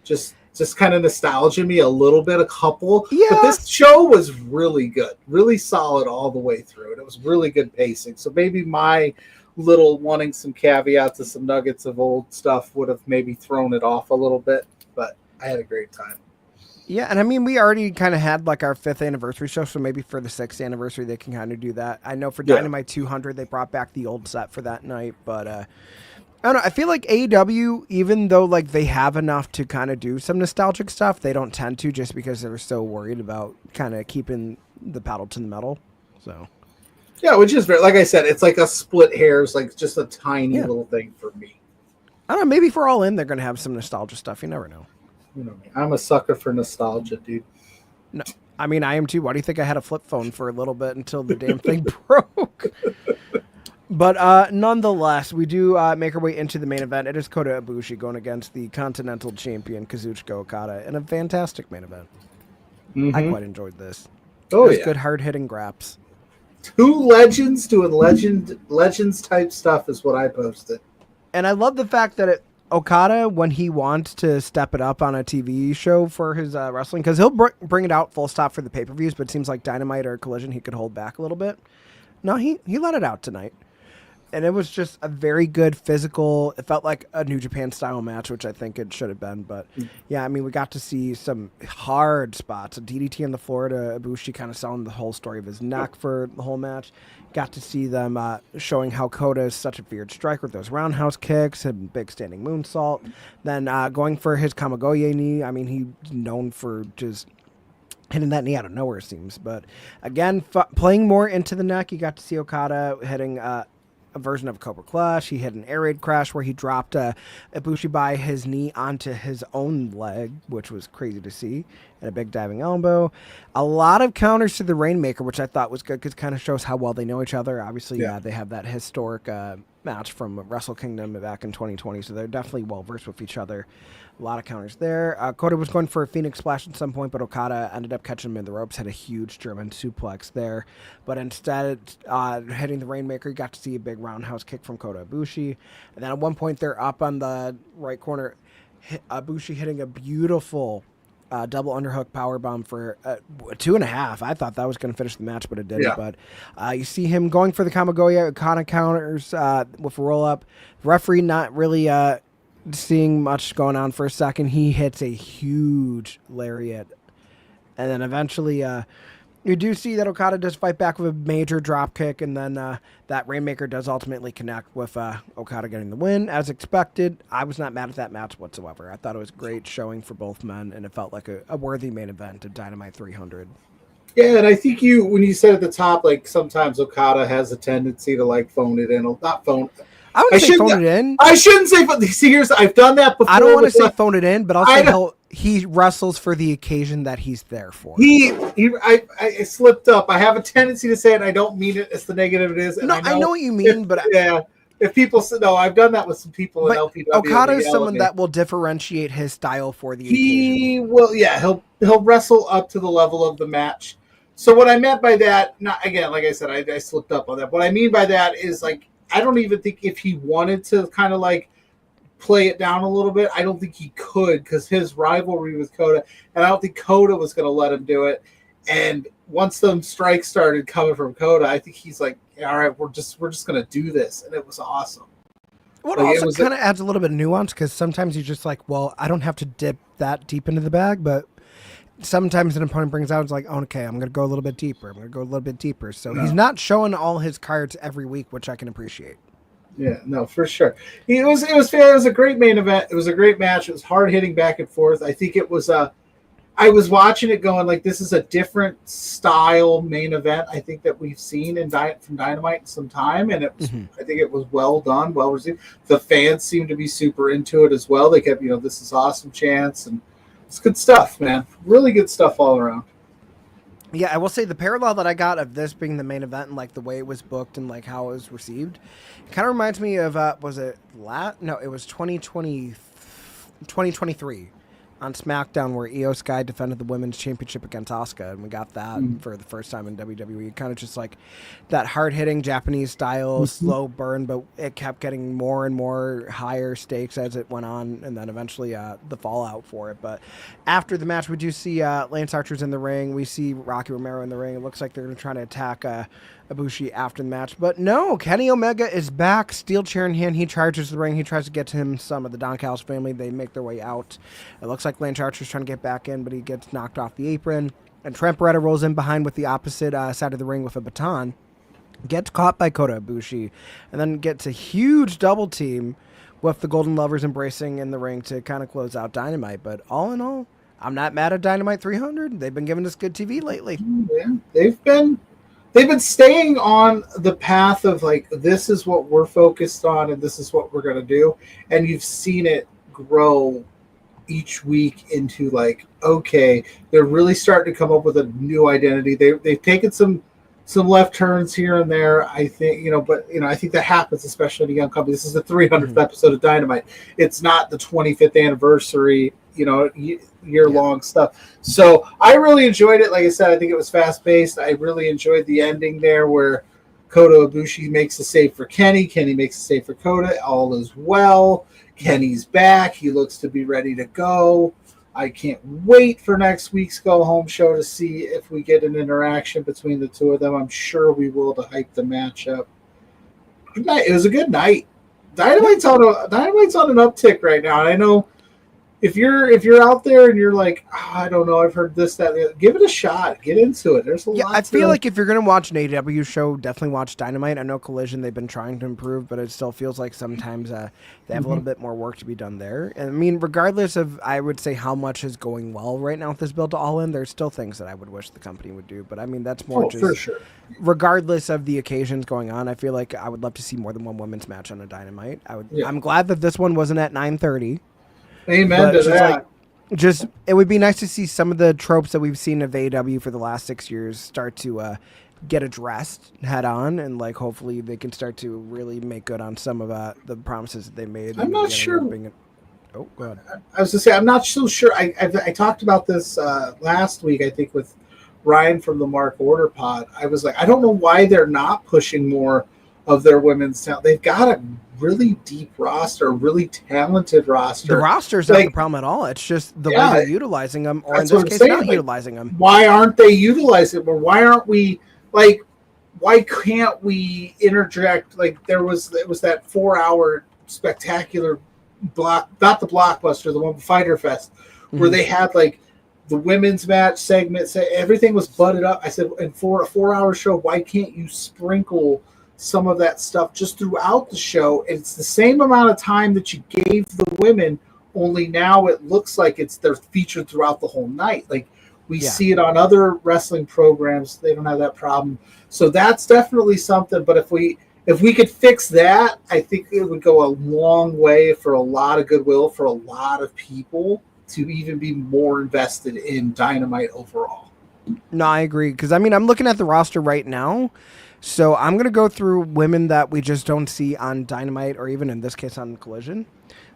B: just kind of nostalgia me a little bit, a couple.
A: Yeah.
B: But this show was really good, really solid all the way through, and it was really good pacing. So maybe my little wanting some caveats and some nuggets of old stuff would have maybe thrown it off a little bit, but I had a great time.
A: Yeah, and I mean, we already kind of had like our 5th anniversary show, so maybe for the 6th anniversary, they can kind of do that. I know for Dynamite 200, they brought back the old set for that night, but I don't know. I feel like AEW, even though like they have enough to kind of do some nostalgic stuff, they don't tend to just because they're so worried about kind of keeping the pedal to the metal. So
B: yeah, which is very, like I said, it's like a split hairs, like just a tiny little thing for me.
A: I don't know. Maybe for All In, they're going to have some nostalgia stuff. You never know.
B: You know me. I'm a sucker for nostalgia, dude.
A: No, I mean, I am too. Why do you think I had a flip phone for a little bit until the damn thing broke? But nonetheless, we do make our way into the main event. It is Kota Ibushi going against the Continental Champion Kazuchika Okada in a fantastic main event. Mm-hmm. I quite enjoyed this.
B: Oh, yeah.
A: Good hard-hitting graps.
B: 2 legends doing legends type stuff is what I posted.
A: And I love the fact that Okada, when he wants to step it up on a TV show for his wrestling, because he'll bring it out full stop for the pay-per-views, but it seems like Dynamite or Collision, he could hold back a little bit. No, he let it out tonight. And it was just a very good physical, it felt like a New Japan style match, which I think it should have been. But yeah, I mean, we got to see some hard spots. A DDT on the floor to Ibushi kind of selling the whole story of his neck for the whole match. Got to see them showing how Kota is such a feared striker with those roundhouse kicks and big standing moonsault. Then going for his Kamigoye knee. I mean, he's known for just hitting that knee out of nowhere, it seems. But again, playing more into the neck, you got to see Okada hitting a version of Cobra Clutch. He hit an air raid crash where he dropped Ibushi by his knee onto his own leg, which was crazy to see, and a big diving elbow. A lot of counters to the Rainmaker, which I thought was good because it kind of shows how well they know each other. Obviously, they have that historic match from Wrestle Kingdom back in 2020, so they're definitely well-versed with each other. A lot of counters there. Kota was going for a Phoenix Splash at some point, but Okada ended up catching him in the ropes, had a huge German suplex there. But instead, hitting the Rainmaker, you got to see a big roundhouse kick from Kota Ibushi. And then at one point, they're up on the right corner, Ibushi hitting a beautiful double underhook powerbomb for 2.5. I thought that was going to finish the match, but it didn't. Yeah. But you see him going for the Kamigoya. Okada counters with a roll-up. Referee not really seeing much going on for a second. He hits a huge lariat. And then eventually you do see that Okada does fight back with a major drop kick, and then that Rainmaker does ultimately connect with Okada getting the win. As expected, I was not mad at that match whatsoever. I thought it was great showing for both men, and it felt like a worthy main event of Dynamite 300.
B: Yeah, and I think when you said at the top, like sometimes Okada has a tendency to like phone it in, not phone.
A: I wouldn't say phone it in.
B: I shouldn't say phone. See, I've done that before.
A: I don't want to say phone it in, but I'll say he wrestles for the occasion that he's there for.
B: I slipped up. I have a tendency to say it. I don't mean it as the negative it is. And
A: no, I know what you mean, but
B: if people say no, I've done that with some people in LPW.
A: Okada is someone that will differentiate his style for the occasion.
B: He will. Yeah, he'll wrestle up to the level of the match. So what I meant by that, not again, like I said, I slipped up on that. What I mean by that is like, I don't even think if he wanted to kind of like play it down a little bit, I don't think he could because his rivalry with Kota, and I don't think Kota was going to let him do it. And once them strikes started coming from Kota, I think he's like, all right, we're just going to do this, and it was awesome.
A: Well, it also kind of adds a little bit of nuance because sometimes you're just like, well, I don't have to dip that deep into the bag, but sometimes an opponent brings out, it's like, oh, okay, I'm going to go a little bit deeper. I'm going to go a little bit deeper. So he's not showing all his cards every week, which I can appreciate.
B: Yeah, no, for sure. It was fair. It was a great main event. It was a great match. It was hard hitting back and forth. I think it was I was watching it going like, this is a different style main event I think that we've seen from Dynamite in some time, and it was, I think it was well done, well received. The fans seemed to be super into it as well. They kept, this is awesome chants, and it's good stuff, man. Really good stuff all around.
A: Yeah, I will say the parallel that I got of this being the main event and like the way it was booked and like how it was received, it kind of reminds me of it was 2023 on SmackDown where Io Sky defended the women's championship against Asuka, and we got that for the first time in WWE. Kind of just like that hard-hitting Japanese style, slow burn, but it kept getting more and more higher stakes as it went on, and then eventually the fallout for it. But after the match, we do see Lance Archer's in the ring. We see Rocky Romero in the ring. It looks like they're going to try to attack Ibushi after the match. But no, Kenny Omega is back, steel chair in hand. He charges the ring. He tries to get to him some of the Don Callis family. They make their way out. It looks like Lance Archer's trying to get back in, but he gets knocked off the apron. And Trent Beretta rolls in behind with the opposite side of the ring with a baton. Gets caught by Kota Ibushi. And then gets a huge double team with the Golden Lovers embracing in the ring to kind of close out Dynamite. But all in all, I'm not mad at Dynamite 300. They've been giving us good TV lately.
B: Yeah, they've been staying on the path of like, this is what we're focused on and this is what we're going to do. And you've seen it grow each week into like, okay, they're really starting to come up with a new identity. They've taken some left turns here and there, I think, but I think that happens, especially in a young company. This is the 300th episode of Dynamite. It's not the 25th anniversary, year-long stuff. So I really enjoyed it. Like I said, I think it was fast-paced. I really enjoyed the ending there where Kota Ibushi makes a save for Kenny. Kenny makes a save for Kota. All is well. Kenny's back. He looks to be ready to go. I can't wait for next week's go-home show to see if we get an interaction between the two of them. I'm sure we will to hype the match up. Good night. It was a good night. Dynamite's on an uptick right now. And I know if you're out there and you're like, oh, I don't know, I've heard this, that, give it a shot. Get into it. There's a lot.
A: I feel like if you're gonna watch an AEW show, definitely watch Dynamite. I know Collision, they've been trying to improve, but it still feels like sometimes they have a little bit more work to be done there. And I mean, regardless of, I would say, how much is going well right now with this build to All In, there's still things that I would wish the company would do. But I mean, that's more just
B: for sure.
A: Regardless of the occasions going on, I feel like I would love to see more than one women's match on a Dynamite. I'm glad that this one wasn't at 9:30.
B: Amen to that.
A: It would be nice to see some of the tropes that we've seen of AEW for the last 6 years start to get addressed head on, and like hopefully they can start to really make good on some of the promises that they made.
B: I'm not sure.
A: Oh, go ahead.
B: I was going to say, I'm not so sure. I talked about this last week, I think, with Ryan from the Mark Order Pod. I was like, I don't know why they're not pushing more of their women's talent. They've got a really deep roster, a really talented roster.
A: The roster's not the problem at all. It's just the way they're utilizing them, or in this case, not utilizing them.
B: Why aren't they utilizing them? Or why aren't we, like, why can't we interject? Like, it was that 4-hour spectacular block, not the blockbuster, the one Fighter Fest, where they had, like, the women's match segment, everything was butted up. I said, and for a 4-hour show, why can't you sprinkle some of that stuff just throughout the show? It's the same amount of time that you gave the women, only now it looks like they're featured throughout the whole night. Like we see it on other wrestling programs, they don't have that problem. So that's definitely something. But if we could fix that, I think it would go a long way for a lot of goodwill for a lot of people to even be more invested in Dynamite overall.
A: No, I agree. Because I mean, I'm looking at the roster right now. So I'm going to go through women that we just don't see on Dynamite, or even in this case on Collision.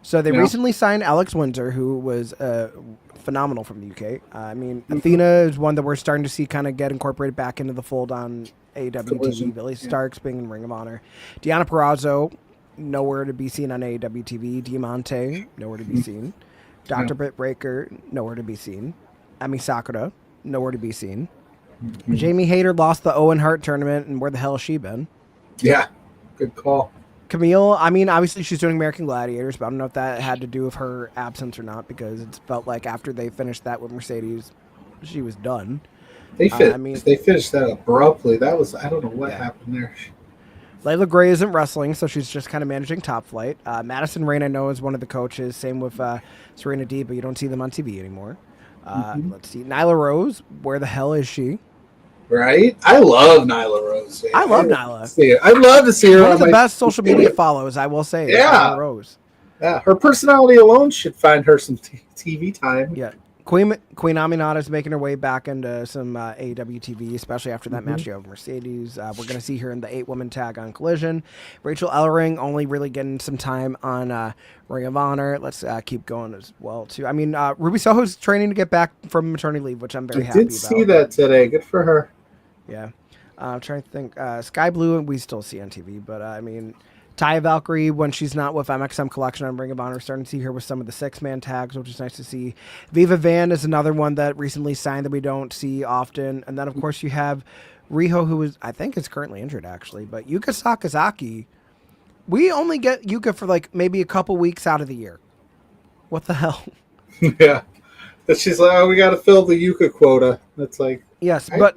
A: So they recently signed Alex Windsor, who was phenomenal from the UK. I mean, Athena is one that we're starting to see kind of get incorporated back into the fold on AEW TV. Billy Starks being in Ring of Honor. Deonna Purrazzo, nowhere to be seen on AEW TV. Diamante, nowhere to be seen. Dr. Britt Baker, nowhere to be seen. Emi Sakura, nowhere to be seen. Jamie Hayter lost the Owen Hart tournament, and where the hell has she been?
B: Yeah, good call.
A: Camille, I mean, obviously she's doing American Gladiators, but I don't know if that had to do with her absence or not, because it felt like after they finished that with Mercedes, she was done.
B: They finished that abruptly. That was, I don't know what happened there.
A: Layla Gray isn't wrestling, so she's just kind of managing Top Flight. Madison Rayne, I know, is one of the coaches. Same with Serena D, but you don't see them on TV anymore. Let's see. Nyla Rose, where the hell is she?
B: Right? I love Nyla Rose.
A: I love Nyla.
B: I'd love to see her.
A: One of the best social media follows, I will say.
B: Yeah.
A: Nyla Rose.
B: Yeah, her personality alone should find her some TV time.
A: Yeah. Queen Aminata is making her way back into some AEW TV, especially after that match with Mercedes. We're going to see her in the 8-woman tag on Collision. Rachel Ellering only really getting some time on Ring of Honor. Let's keep going as well, too. I mean, Ruby Soho's training to get back from maternity leave, which I'm very happy about.
B: I did see that today. Good for her.
A: Yeah. I'm trying to think. Sky Blue, we still see on TV, but I mean... Taya Valkyrie, when she's not with MXM Collection on Ring of Honor, starting to see her with some of the 6-man tags, which is nice to see. Viva Van is another one that recently signed that we don't see often. And then, of course, you have Riho, who I think is currently injured, actually. But Yuka Sakazaki, we only get Yuka for like maybe a couple weeks out of the year. What the hell?
B: Yeah. But she's like, oh, we got to fill the Yuka quota. That's like...
A: Yes, but...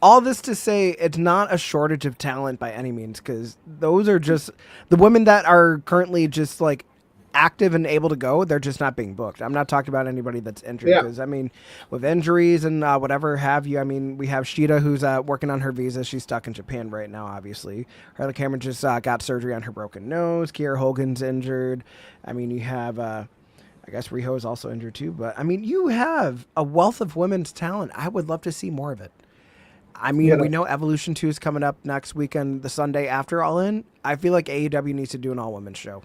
A: All this to say, it's not a shortage of talent by any means, because those are just the women that are currently just like active and able to go. They're just not being booked. I'm not talking about anybody that's injured, because I mean, with injuries and whatever have you. I mean, we have Shida, who's working on her visa. She's stuck in Japan right now, obviously. Harley Cameron just got surgery on her broken nose. Kiera Hogan's injured. I mean, you have. I guess Riho is also injured too. But I mean, you have a wealth of women's talent. I would love to see more of it. I mean, we know Evolution 2 is coming up next weekend, the Sunday after All In. I feel like AEW needs to do an all-women show.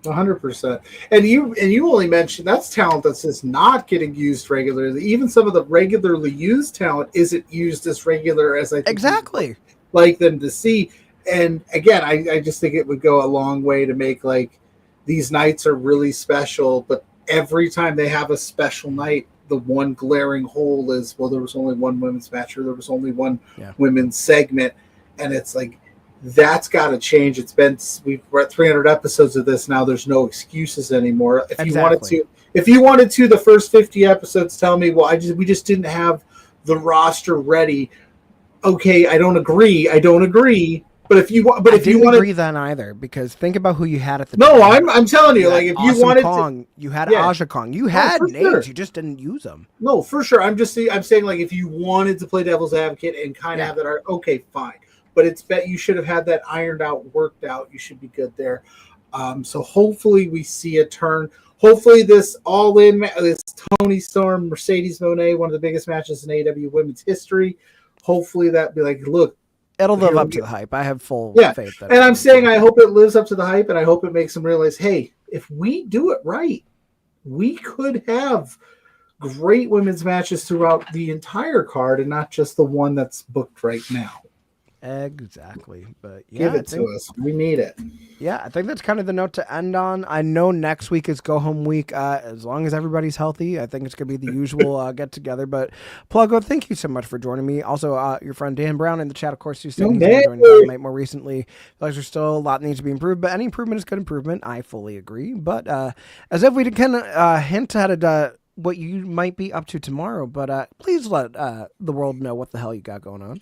B: 100%. And you only mentioned that's talent that's just not getting used regularly. Even some of the regularly used talent isn't used as regular as I think
A: exactly
B: like them to see. And again, I just think it would go a long way to make like these nights are really special, but every time they have a special night, the one glaring hole is, well, there was only one women's match, or there was only one women's segment. And it's like, that's got to change. We're at 300 episodes of this now. There's no excuses anymore. If If you wanted to, the first 50 episodes tell me, well, we just didn't have the roster ready. Okay, I don't agree. But if you want,
A: I didn't agree then either, because think about who you had at the
B: no,
A: time.
B: I'm telling you, like if you
A: Awesome
B: wanted
A: Kong, you had Aja Kong, you had names,
B: sure.
A: you just didn't use them.
B: No, for sure. I'm saying like if you wanted to play devil's advocate and kind of have that art, okay, fine. But it's bet you should have had that ironed out, worked out. You should be good there. So hopefully we see a turn. Hopefully this this Tony Storm, Mercedes Moné, one of the biggest matches in AEW women's history. Hopefully that be like, look,
A: it'll live up to the hype. I have full faith that.
B: And I'm saying I hope it lives up to the hype, and I hope it makes them realize, hey, if we do it right, we could have great women's matches throughout the entire card and not just the one that's booked right now.
A: Exactly. But
B: give it to us. We need it.
A: Yeah, I think that's kind of the note to end on. I know next week is go home week. As long as everybody's healthy, I think it's going to be the usual get together. But Pluggo, thank you so much for joining me. Also, your friend Dan Brown in the chat, of course, who's saying he's been joining Dynamite more recently. There's still a lot that needs to be improved, but any improvement is good improvement. I fully agree. But as if we can hint at what you might be up to tomorrow, but please let the world know what the hell you got going on.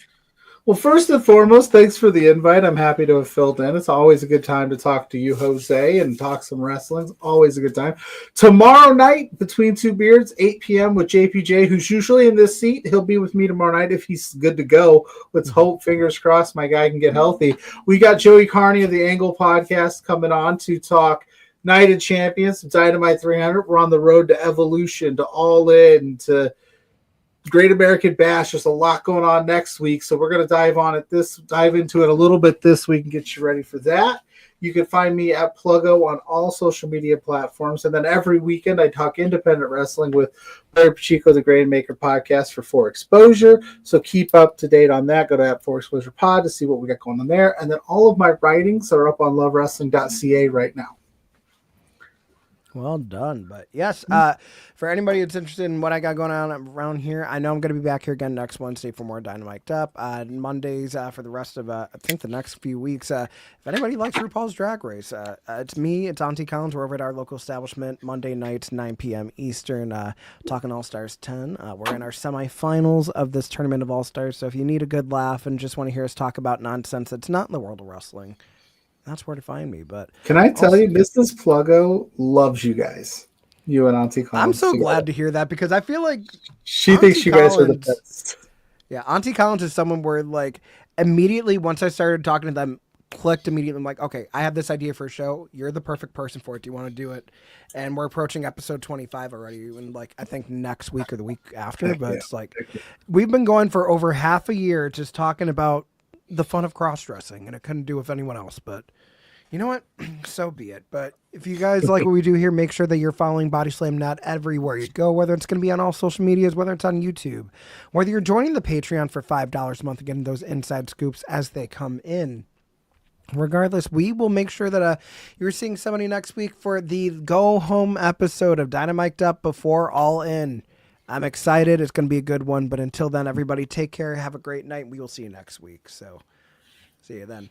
B: Well, first and foremost, thanks for the invite. I'm happy to have filled in. It's always a good time to talk to you, Jose, and talk some wrestling. It's always a good time. Tomorrow night, Between Two Beards, 8 p.m. with JPJ, who's usually in this seat. He'll be with me tomorrow night if he's good to go. Let's hope, fingers crossed, my guy can get healthy. We got Joey Carney of the Angle Podcast coming on to talk Night of Champions, Dynamite 300. We're on the road to Evolution, to All In, to Great American Bash. There's a lot going on next week, so we're going to dive into it a little bit this week and get you ready for that. You can find me at Pluggo on all social media platforms, and then every weekend I talk independent wrestling with Larry Pacheco, the Grain Maker Podcast for Exposure. So keep up to date on that. Go to @4exposure pod to see what we got going on there, and then all of my writings are up on lovewrestling.ca right now.
A: Well done. But yes, for anybody that's interested in what I got going on around here, I know I'm going to be back here again next Wednesday for more DynaMic'd Up. Mondays for the rest of, I think, the next few weeks. If anybody likes RuPaul's Drag Race, it's me, it's Auntie Collins. We're over at our local establishment Monday nights, 9 p.m. Eastern, talking All-Stars 10. We're in our semifinals of this tournament of All-Stars, so if you need a good laugh and just want to hear us talk about nonsense that's not in the world of wrestling, that's where to find me. But
B: can I tell you, Mrs. Pluggo loves you guys, you and Auntie Collins.
A: I'm so glad to hear that, because I feel like
B: she thinks you guys are the best.
A: Yeah, Auntie Collins is someone where, like, immediately once I started talking to them, clicked immediately. I'm like, okay, I have this idea for a show. You're the perfect person for it. Do you want to do it? And we're approaching episode 25 already, and like I think next week or the week after. But it's like we've been going for over half a year just talking about the fun of cross-dressing, and I couldn't do it with anyone else. But you know what? So be it. But if you guys like what we do here, make sure that you're following Body Slam Net everywhere you go, whether it's going to be on all social medias, whether it's on YouTube, whether you're joining the Patreon for $5 a month and getting those inside scoops as they come in. Regardless, we will make sure that you're seeing somebody next week for the go-home episode of DynaMic'd Up before All In. I'm excited. It's going to be a good one. But until then, everybody take care. Have a great night. We will see you next week. So see you then.